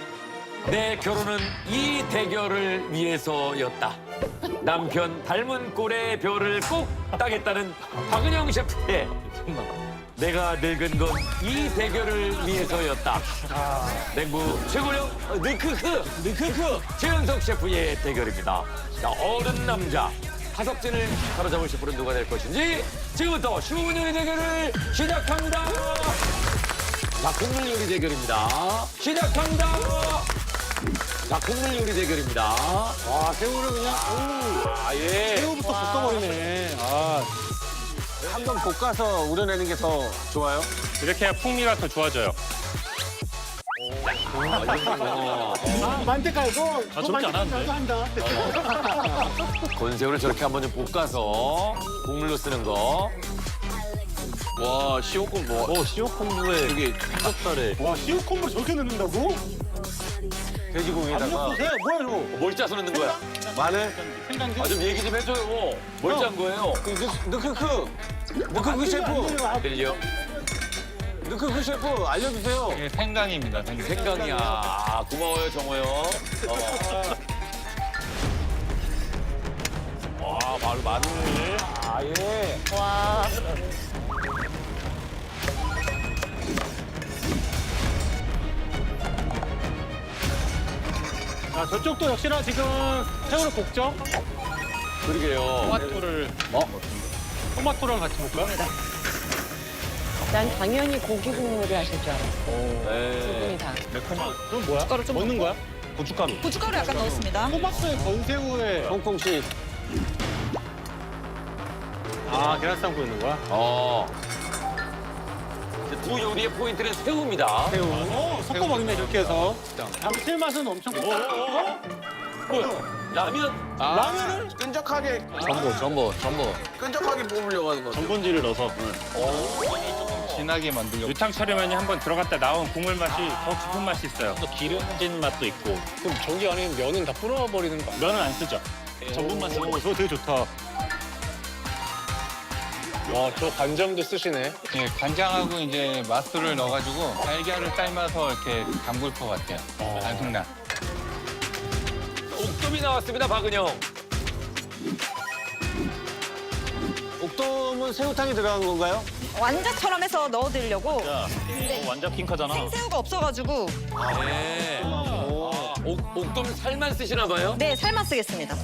[SPEAKER 2] 내 결혼은 이 대결을 위해서였다. 남편 닮은 꼴의 별을 꼭 따겠다는 박은영 셰프의 내가 늙은 건 이 대결을 위해서였다. 냉부 최고령 느크크 최은석 셰프의 대결입니다. 자, 어른 남자 하석진을 사로잡을 셰프는 누가 될 것인지 지금부터 쉬운 요리 대결을 시작합니다. 자, 국물 요리 대결입니다. 시작합니다. 자, 국물 요리 대결입니다.
[SPEAKER 6] 와, 새우를 그냥
[SPEAKER 2] 예.
[SPEAKER 6] 새우부터 볶아버리네.
[SPEAKER 3] 한번 볶아서 우려내는 게 더 좋아요?
[SPEAKER 4] 이렇게 해야 풍미가 더 좋아져요.
[SPEAKER 6] 만대 깔고
[SPEAKER 14] 저렇게 안 하는데.
[SPEAKER 6] 한다.
[SPEAKER 2] 건새우를 저렇게 한번 좀 볶아서 국물로 쓰는 거.
[SPEAKER 9] 와, 시오콘 뭐.
[SPEAKER 14] 시오콤부에
[SPEAKER 9] 되게
[SPEAKER 14] 섭살에
[SPEAKER 6] 와, 시우 콤보 저렇게 넣는다고?
[SPEAKER 3] 돼지고기에다가
[SPEAKER 6] 뭐야 저거?
[SPEAKER 2] 뭘 짜서 넣는 거야?
[SPEAKER 3] 마늘,
[SPEAKER 2] 아, 좀 얘기 좀 해줘요. 뭘 짠 거예요?
[SPEAKER 3] 느크크 셰프,
[SPEAKER 2] 들려?
[SPEAKER 3] 느크크 셰프 알려주세요.
[SPEAKER 5] 이게 생강입니다. 생강.
[SPEAKER 2] 생강이야. 아, 고마워요, 정호요.
[SPEAKER 3] 와, 바로 마늘. 아, 예.
[SPEAKER 11] 와.
[SPEAKER 14] 아, 저쪽도 역시나 지금 새우를 볶죠?
[SPEAKER 2] 그러게요.
[SPEAKER 14] 토마토를 토마토랑 같이 볶아?
[SPEAKER 10] 난 당연히 고기 국물을 하실 줄 알았어.
[SPEAKER 2] 네.
[SPEAKER 10] 다.
[SPEAKER 14] 그럼 뭐야? 넣는 거야? 고춧가루.
[SPEAKER 1] 고춧가루 약간 넣었습니다.
[SPEAKER 6] 토마토에 건새우에
[SPEAKER 3] 홍콩식.
[SPEAKER 14] 아, 계란쌈 굽는 거야?
[SPEAKER 2] 이제 두 요리의 포인트는 새우입니다.
[SPEAKER 14] 섞어 먹네 이렇게 해서. 감칠맛은 엄청.
[SPEAKER 2] 라면.
[SPEAKER 3] 라면을 끈적하게. 전보. 끈적하게 뽑으려고 하는 거죠.
[SPEAKER 14] 전분지를 넣어서.
[SPEAKER 5] 진하게 만들려고.
[SPEAKER 4] 유탕 차려면이 한번 들어갔다 나온 국물 맛이 더 깊은 맛이 있어요.
[SPEAKER 14] 또 기름진 맛도 있고. 그럼 저기 안에 면은 다 불어버리는 거? 면은 안 쓰죠. 전분만 쓰고. 그거 되게 좋다. 와, 저 간장도 쓰시네.
[SPEAKER 5] 예, 간장하고 이제 맛술을 넣어가지고 달걀을 삶아서 이렇게 담글 것 같아요. 달팽나.
[SPEAKER 2] 옥돔이 나왔습니다, 박은영.
[SPEAKER 3] 옥돔은 새우탕이 들어간 건가요?
[SPEAKER 1] 완자처럼 해서 넣어드리려고
[SPEAKER 14] 완전 킹카잖아.
[SPEAKER 1] 생새우가 없어가지고
[SPEAKER 2] 네. 옥돔 살만 쓰시나 봐요?
[SPEAKER 1] 네, 살만 쓰겠습니다.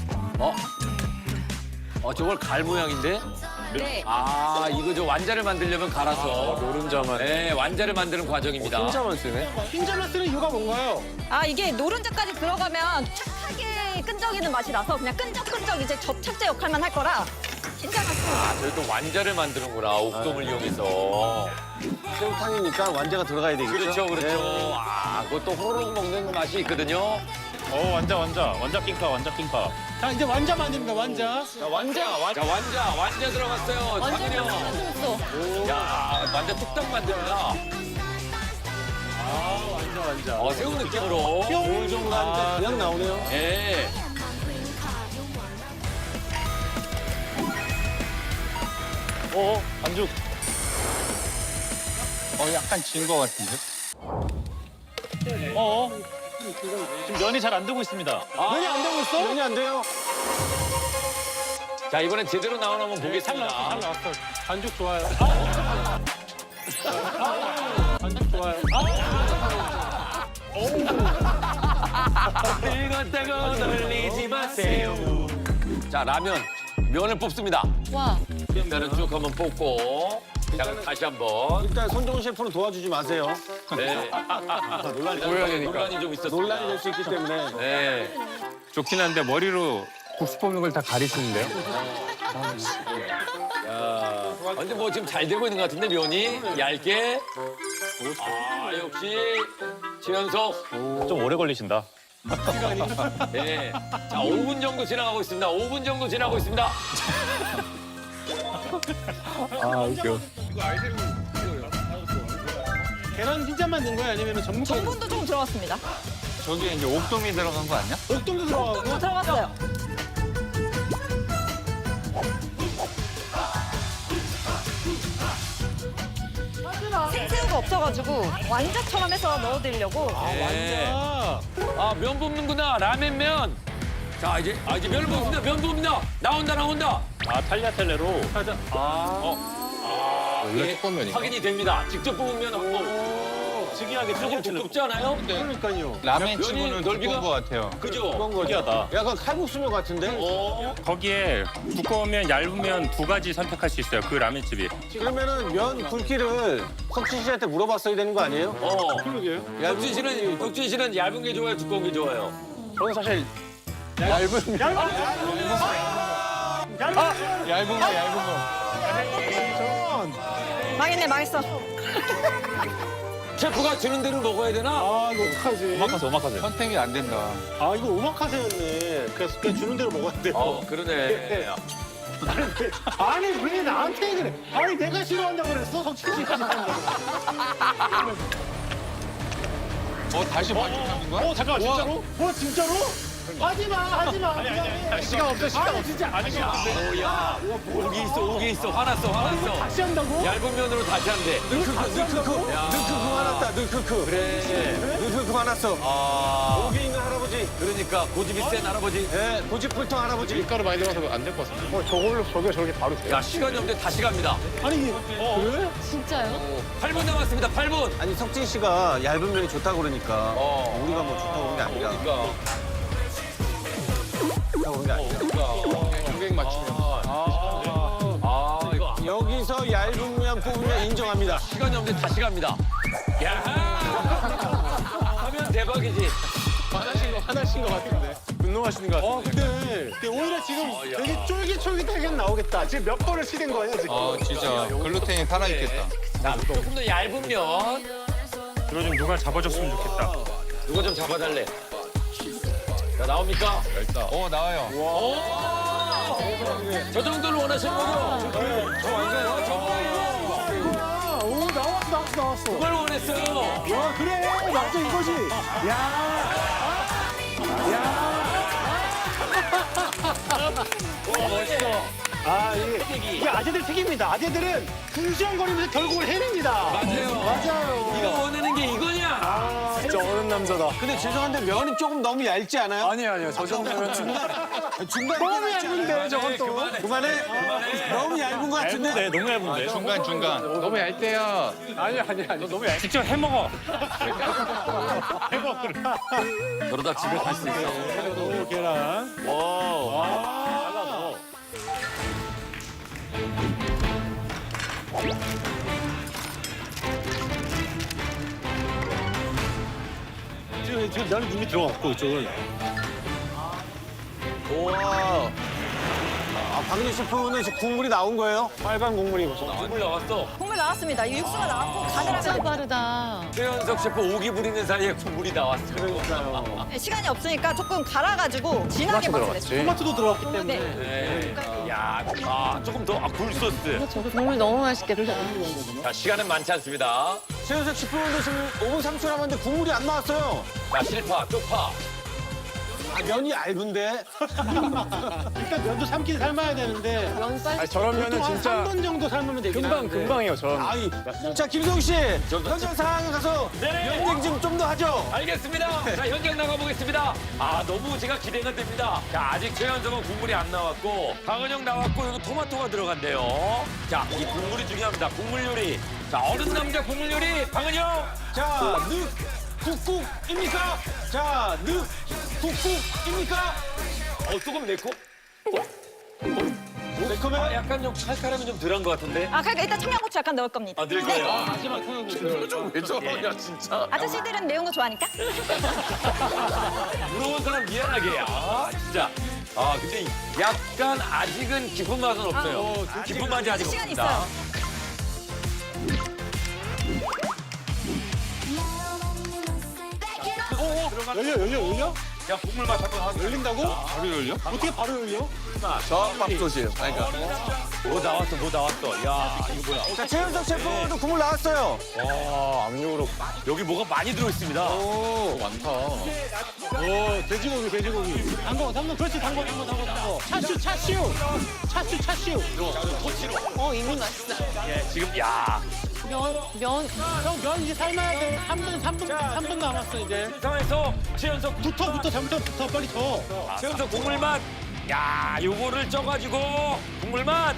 [SPEAKER 2] 저걸 갈 모양인데?
[SPEAKER 1] 네.
[SPEAKER 2] 아, 이거 저 완자를 만들려면 갈아서.
[SPEAKER 3] 노른자만.
[SPEAKER 2] 네, 완자를 만드는 과정입니다.
[SPEAKER 3] 흰자만 쓰네.
[SPEAKER 6] 흰자만 쓰는 이유가 뭔가요?
[SPEAKER 1] 아, 이게 노른자까지 들어가면 착하게 끈적이는 맛이 나서 그냥 끈적끈적 이제 접착제 역할만 할 거라 흰자만 쓰는
[SPEAKER 2] 아, 저희 또 완자를 만드는구나, 옥돔을 이용해서.
[SPEAKER 3] 새우탕이니까 완자가 들어가야 되겠죠?
[SPEAKER 2] 그렇죠. 아, 그것도 호로록 먹는 맛이 있거든요.
[SPEAKER 14] 완자 킹카.
[SPEAKER 6] 자, 이제 완자 만듭니다, 완자.
[SPEAKER 2] 자, 완자 들어갔어요. 박은영. 야, 완자 뚝딱 만듭니다. 완자. 새우 느낌으로.
[SPEAKER 3] 쫄종한데 그냥 나오네요.
[SPEAKER 2] 예.
[SPEAKER 14] 반죽.
[SPEAKER 5] 약간 진 것 같은데?
[SPEAKER 14] 지금 면이 잘 안 되고 있습니다.
[SPEAKER 3] 면이 안 되고 있어? 면이 안 돼요.
[SPEAKER 2] 자, 이번엔 제대로 나오나 한번 보겠습니다.
[SPEAKER 14] 잘 나왔어. 반죽 좋아요. 반죽 좋아요.
[SPEAKER 2] 늙었다고 놀리지 마세요. 자, 라면. 면을 뽑습니다.
[SPEAKER 10] 와.
[SPEAKER 2] 면을 쭉 한번 뽑고.
[SPEAKER 8] 자, 그럼 다시 한번.
[SPEAKER 3] 일단 손정훈 셰프는 도와주지 마세요.
[SPEAKER 8] 네. 논란이 좀 있었습니다.
[SPEAKER 3] 논란이 될 수 있기 때문에.
[SPEAKER 8] 네.
[SPEAKER 4] 좋긴 한데 머리로
[SPEAKER 14] 국수 뽑는 걸 다 가리시는데요?
[SPEAKER 8] 야, 근데 뭐 지금 잘 되고 있는 것 같은데 면이 얇게. 아, 역시 최현석.
[SPEAKER 14] 좀 오래 걸리신다.
[SPEAKER 8] 네. 자, 5분 정도 지나가고 있습니다. 5분 정도 지나고 있습니다.
[SPEAKER 14] 아, 웃겨.
[SPEAKER 6] 계란 흰자만 넣은 거야 아니면 전분?
[SPEAKER 1] 전분도 좀 들어갔습니다.
[SPEAKER 5] 저기에 이제 옥돔이 들어간 거 아니야?
[SPEAKER 6] 옥돔도 들어가고.
[SPEAKER 1] 옥돔도 들어갔어요. 생새우가 없어가지고 완자처럼 해서 넣어드리려고.
[SPEAKER 8] 네. 아, 면 볶는구나. 라면면. 자, 이제 면을 볶습니다. 면 볶습니다. 나온다.
[SPEAKER 14] 아, 탈리아텔레로.
[SPEAKER 8] 원래 뚜껑면이 확인이 됩니다. 직접 볶으면
[SPEAKER 14] 특이하게
[SPEAKER 8] 조금 두껍지 않아요?
[SPEAKER 6] 그러니까요.
[SPEAKER 5] 라멘
[SPEAKER 8] 면이
[SPEAKER 5] 치고는
[SPEAKER 8] 넓이가-
[SPEAKER 5] 두꺼운 거 같아요.
[SPEAKER 8] 그죠?
[SPEAKER 14] 특이하다.
[SPEAKER 3] 약간 칼국수면 같은데?
[SPEAKER 4] 거기에 두꺼우면 얇으면 두 가지 선택할 수 있어요. 그 라면집이.
[SPEAKER 3] 그러면은 면 굵기를 석진 씨한테 물어봤어야 되는 거 아니에요?
[SPEAKER 6] 그러게요.
[SPEAKER 8] 혁진 씨는 얇은 게 좋아요? 두꺼운 게 좋아요?
[SPEAKER 14] 저는 사실 얇은
[SPEAKER 5] 얇은 거.
[SPEAKER 1] 망했네, 망했어.
[SPEAKER 8] 셰프가 주는 대로 먹어야 되나?
[SPEAKER 6] 아 이거 어떡하지?
[SPEAKER 14] 오마카세.
[SPEAKER 5] 선택이 안 된다.
[SPEAKER 6] 아 이거 오마카세였네. 그래서 그냥 주는 대로 먹어야 돼.
[SPEAKER 8] 그러네.
[SPEAKER 6] 아니 왜 나한테 그래? 아니 내가 싫어한다고 그랬어? 석진 씨가 싫어한다고.
[SPEAKER 5] 다시 반죽하는 거야?
[SPEAKER 6] 잠깐만 진짜로? 진짜로? 하지마. 시간 없어. 진짜.
[SPEAKER 8] 오기 있어. 화났어.
[SPEAKER 6] 다시 한다고?
[SPEAKER 8] 얇은 면으로 다시 한대.
[SPEAKER 3] 느크크 화났다, 느크크.
[SPEAKER 8] 그래.
[SPEAKER 3] 느크크 화났어. 오기 있는 할아버지.
[SPEAKER 8] 그러니까 고집이 센 할아버지.
[SPEAKER 3] 네, 고집불통 할아버지.
[SPEAKER 14] 밀가루 많이 들어가서 안 될 것 같습니다. 저기가 저렇게 바로 돼요.
[SPEAKER 8] 야, 시간이 없는데 다시 갑니다.
[SPEAKER 6] 아니 그래?
[SPEAKER 10] 진짜요?
[SPEAKER 8] 8분 남았습니다. 8분.
[SPEAKER 3] 아니, 석진 씨가 얇은 면이 좋다고 그러니까 우리가 뭐 좋다고 그런 게 아니라. 좋다고 그런 게 아니라.
[SPEAKER 14] 고객 맞추면.
[SPEAKER 8] 이거
[SPEAKER 3] 여기서 얇은 면 뽑으면 인정합니다.
[SPEAKER 8] 시간이 없는데 다시 갑니다. 야! 하면 대박이지.
[SPEAKER 14] 화나신 것 같은데. 분노하시는 것 같은데.
[SPEAKER 6] 근데 오히려 지금 되게 쫄깃쫄깃하게 나오겠다. 지금 몇 번을 시된 거예요 지금?
[SPEAKER 5] 진짜 글루텐이 살아있겠다.
[SPEAKER 8] 자, 조금 더 얇은 면.
[SPEAKER 4] 이거 좀 누가 잡아줬으면 좋겠다.
[SPEAKER 8] 누가 좀 잡아달래. 자, 나옵니까?
[SPEAKER 5] 나와요.
[SPEAKER 8] 저 정도를 원하시는 거죠?
[SPEAKER 6] 오 나왔어.
[SPEAKER 8] 그걸 원했어요.
[SPEAKER 6] 와 그래 맞아 이거지. 아 이게 아재들 특기입니다. 아재들은 궁시렁거리면서 결국을 해냅니다. 맞아요.
[SPEAKER 8] 네가 원하는 게 이거냐?
[SPEAKER 14] 진짜 어른 남자다.
[SPEAKER 3] 근데 죄송한데 면이 조금 너무 얇지 않아요?
[SPEAKER 14] 아니요. 저 정도면
[SPEAKER 3] 중간
[SPEAKER 6] 너무 얇은데 저건 또.
[SPEAKER 3] 그만해. 너무 얇은 것 같은데?
[SPEAKER 14] 너무 얇은데.
[SPEAKER 5] 중간. 너무 얇대요.
[SPEAKER 14] 아니. 너무 얇.
[SPEAKER 4] 직접 해 먹어.
[SPEAKER 8] 그러다 집에 갈 수 있어.
[SPEAKER 6] 계란. 지금 면이 이미 들어갔고 이쪽은.
[SPEAKER 3] 우와. 박은희 셰프는 지금 국물이 나온 거예요?
[SPEAKER 14] 빨간 국물이 무슨.
[SPEAKER 8] 국물 나왔어.
[SPEAKER 1] 국물 나왔습니다. 이 육수가 나왔고 간을 하면
[SPEAKER 10] 빠르다.
[SPEAKER 8] 최현석 셰프 오기 부리는 사이에 국물이 나왔어.
[SPEAKER 3] 그러니까요.
[SPEAKER 1] 시간이 없으니까 조금 갈아가지고 진하게 맛을
[SPEAKER 6] 토마토도 들어갔기 때문에.
[SPEAKER 8] 네. 야, 조금 더 굴소스.
[SPEAKER 10] 저도 국물 너무 맛있겠다.
[SPEAKER 8] 자, 시간은 많지 않습니다.
[SPEAKER 3] 최현석 셰프는 지금 5분 30초 남았는데 국물이 안 나왔어요.
[SPEAKER 8] 자, 실파, 쪽파.
[SPEAKER 3] 면이 얇은데?
[SPEAKER 6] 일단 면도 삶긴 삶아야 되는데.
[SPEAKER 14] 아니, 저런 면은 진짜
[SPEAKER 6] 3분 정도 삶으면 되긴 하는데.
[SPEAKER 14] 금방이에요, 전.
[SPEAKER 3] 아이, 자, 김성우 씨. 현장 상황에 가서 면 얘기 좀 더 하죠.
[SPEAKER 8] 알겠습니다. 자, 현장 나가보겠습니다. 너무 제가 기대가 됩니다. 자, 아직 최현석은 국물이 안 나왔고, 박은영 나왔고, 여기 토마토가 들어간대요. 자, 이 국물이 중요합니다. 국물 요리. 자, 어른 남자 국물 요리, 박은영.
[SPEAKER 3] 자, 늑국국입니까? 자, 늑국국입니까?
[SPEAKER 8] 조금 내고.
[SPEAKER 2] 매콤해? 약간 좀 칼칼함이 좀 덜한 것 같은데?
[SPEAKER 1] 아, 그러니까 일단 청양고추 약간 넣을 겁니다.
[SPEAKER 2] 아, 늘 거예요.
[SPEAKER 3] 마지막
[SPEAKER 9] 왜 저러냐 진짜.
[SPEAKER 1] 아저씨들은 매운 거 좋아하니까.
[SPEAKER 2] 물어본 사람 미안하게. 아, 진짜. 아, 근데 약간 아직은 깊은 맛은 없어요. 깊은 맛이 아직
[SPEAKER 1] 시간이
[SPEAKER 2] 없습니다.
[SPEAKER 14] 열려?
[SPEAKER 2] 야, 국물 맛 한번 하게.
[SPEAKER 14] 열린다고? 바로 열려? 어떻게 바로 열려?
[SPEAKER 7] 저밥솥이에요. 그러니까.
[SPEAKER 2] 뭐 나왔어. 야, 이거 뭐야?
[SPEAKER 3] 자, 최현석 셰프도 국물 나왔어요.
[SPEAKER 2] 와, 압력으로. 여기 뭐가 많이 들어있습니다.
[SPEAKER 14] 오, 돼지고기. 담궈. 그렇지, 담궈. 차슈.
[SPEAKER 10] 이미 맛있어.
[SPEAKER 2] 예, 지금, 야.
[SPEAKER 6] 면 이제 삶아야 돼. 3분 남았어 이제.
[SPEAKER 2] 이 상황에서 최연석
[SPEAKER 6] 붙어 빨리 더.
[SPEAKER 2] 최연석 국물 맛. 야, 요거를 쪄가지고 국물 맛.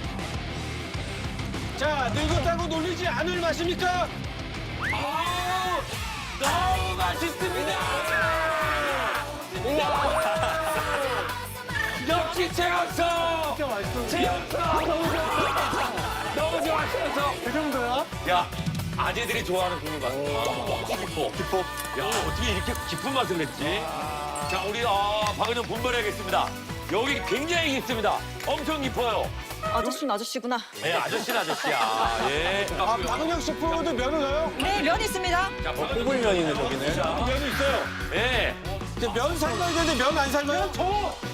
[SPEAKER 3] 자, 늙었다고 놀리지 않을 맛입니까?
[SPEAKER 2] 너무 맛있습니다. 역시 최연석. 최연석. 너무 좋아, 최연석.
[SPEAKER 6] 그 정도야?
[SPEAKER 2] 야, 아재들이 좋아하는 국물 맛. 깊어. 야, 어떻게 이렇게 깊은 맛을 냈지? 자, 우리 박은영 분발해야겠습니다. 여기 굉장히 깊습니다. 엄청 깊어요.
[SPEAKER 1] 아저씨는 아저씨구나.
[SPEAKER 2] 네, 아저씨는 아저씨야. 예.
[SPEAKER 3] 아, 박은영 셰프도 면을 넣어요?
[SPEAKER 1] 네, 면 있습니다.
[SPEAKER 2] 자, 뽀글면이네, 저기는. 면이 있어요. 예.
[SPEAKER 3] 근데 면 삶아야 되는데 면 안 삶아요?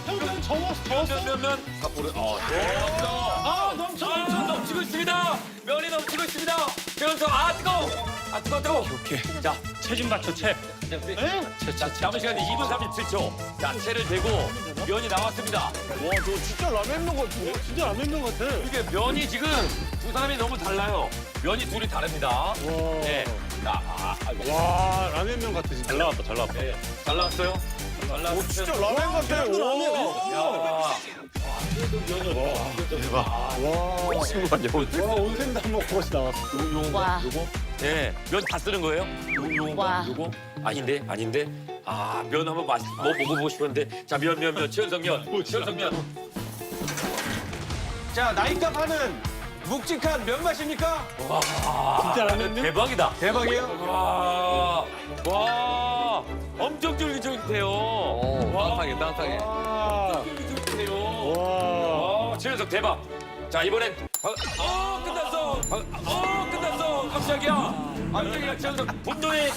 [SPEAKER 6] 형 저었어.
[SPEAKER 2] 면. 넘치고 있습니다. 면이 넘치고 있습니다. 최연석, 뜨거워. 오케이. 자,
[SPEAKER 4] 채 좀 맞춰, 채.
[SPEAKER 2] 남은 시간이 2분 37초. 자, 채를 대고 면이 나왔습니다.
[SPEAKER 14] 와, 저 진짜 라면 같아.
[SPEAKER 2] 이게 면이 지금 두 사람이 너무 달라요. 면이 둘이 다릅니다. 네. 자,
[SPEAKER 14] 와, 라면면 같아, 진짜. 잘 나왔다.
[SPEAKER 2] 네. 잘 나왔어요? 잘 나왔어요.
[SPEAKER 14] 진짜 라면 같아.
[SPEAKER 2] 야.
[SPEAKER 14] 와, 온센도 한 먹고 나왔어.
[SPEAKER 10] 와.
[SPEAKER 2] 요거? 네. 면 다 쓰는 거예요?
[SPEAKER 10] 와.
[SPEAKER 2] 요거? 아닌데? 아, 면 한번 먹어보고 싶었는데. 자, 면. 최연석 면. 최연석 면.
[SPEAKER 3] 자, 나이값 하는 묵직한 면 맛입니까?
[SPEAKER 2] 진짜 라면 대박이다.
[SPEAKER 3] 대박이에요?
[SPEAKER 2] 와. 엄청 쫄깃쫄깃해요.
[SPEAKER 7] 따뜻하게.
[SPEAKER 2] 쫄깃쫄깃해요.
[SPEAKER 14] 와.
[SPEAKER 2] 최연석 대박. 자, 이번엔 끝났어. 깜짝이야. 최연석 분노의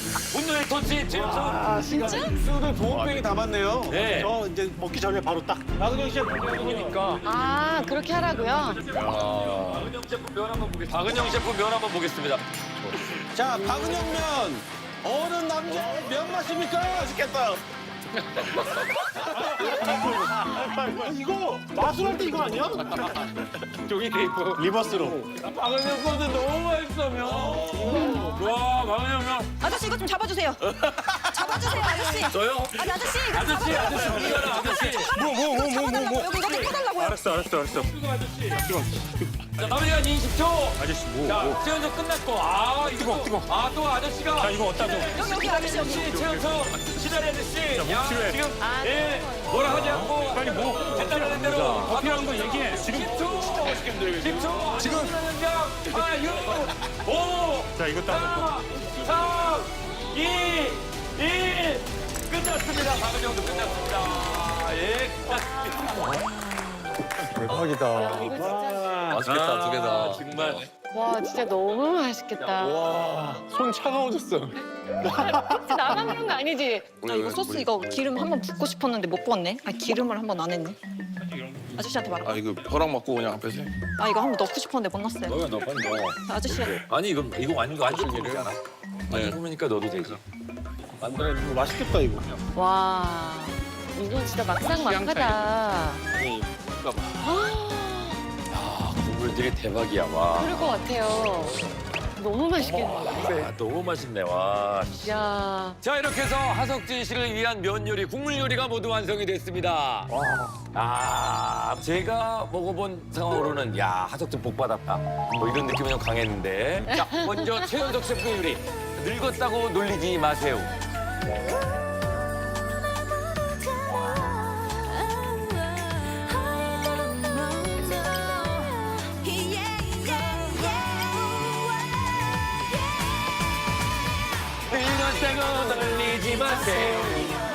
[SPEAKER 2] 터치. 최연석.
[SPEAKER 3] 진짜? 수도 보온병이 담았네요.
[SPEAKER 2] 네.
[SPEAKER 14] 저 이제 먹기 전에 바로 딱. 박은영 씨 먹으니까.
[SPEAKER 10] 아, 그렇게 하라고요?
[SPEAKER 2] 박은영 셰프 면 한번 보겠습니다.
[SPEAKER 3] 자, 박은영 면. 어른 남자 면 맛입니까? 맛있겠다.
[SPEAKER 6] 이거 마술할 때 이거 아니야?
[SPEAKER 2] 종이 테이프.
[SPEAKER 14] 리버스로.
[SPEAKER 2] 박은영 거도 너무 맛있어, 와, 박은영 면.
[SPEAKER 1] 아저씨 이거 좀 잡아주세요. 아저씨.
[SPEAKER 2] 저요?
[SPEAKER 1] 아니, 아저씨.
[SPEAKER 2] 아저씨.
[SPEAKER 1] 잡아달라고. 여기 이거 좀 펴달라고요.
[SPEAKER 4] 알았어.
[SPEAKER 2] 자, 남은 시간 20초.
[SPEAKER 4] 아저씨,
[SPEAKER 2] 자, 최연석 끝났고.
[SPEAKER 4] 뜨거.
[SPEAKER 2] 또 아저씨가.
[SPEAKER 4] 자, 이거 어디다 줘?
[SPEAKER 1] 여기 아저씨 여기.
[SPEAKER 2] 최연석, 시다리 아저씨. 야,
[SPEAKER 4] 필요해?
[SPEAKER 2] 지금, 뭐라 하지 않고.
[SPEAKER 4] 빨리
[SPEAKER 2] 했다는 대로.
[SPEAKER 4] 더 필요한 거 얘기해. 지금
[SPEAKER 2] 10초. 지금. 6, 5,
[SPEAKER 4] 자, 이거 따
[SPEAKER 2] 3, 2, 1. 끝났습니다. 박은영도 끝났습니다. 예, 끝났습니다.
[SPEAKER 14] 대박이다.
[SPEAKER 7] 맛있겠다, 두 개 다.
[SPEAKER 2] 정말.
[SPEAKER 10] 와, 진짜 너무 맛있겠다.
[SPEAKER 14] 와, 손 차가워졌어.
[SPEAKER 10] 혹시 나만 그런 거 아니지?
[SPEAKER 1] 이거 소스 이거 기름 한번 붓고 싶었는데 못 부었네. 기름을 한번 안 했네. 아저씨한테 말아.
[SPEAKER 9] 이거 벼락 맞고 그냥 앞에서 해.
[SPEAKER 1] 이거 한번 넣고 싶었는데 못 넣었어요.
[SPEAKER 2] 너야, 너 빨리 넣어.
[SPEAKER 1] 아저씨.
[SPEAKER 2] 아니, 이거 완전 얘기잖아. 완전 꾸미니까 넣어도 되지.
[SPEAKER 14] 만들어 이거 맛있겠다, 이거.
[SPEAKER 10] 와, 이건 진짜 막상막하다.
[SPEAKER 2] 국물 되게 대박이야, 와.
[SPEAKER 10] 그럴 것 같아요. 너무 맛있겠네.
[SPEAKER 2] 너무 맛있네, 와.
[SPEAKER 10] 야.
[SPEAKER 2] 자, 이렇게 해서 하석진 씨를 위한 면 요리, 국물 요리가 모두 완성이 됐습니다. 제가 먹어본 상황으로는 하석진 복 받았다. 뭐 이런 느낌이 좀 강했는데. 자, 먼저 최연석 셰프의 요리. 늙었다고 놀리지 마세요.
[SPEAKER 8] 땡은 흘리지 마세요.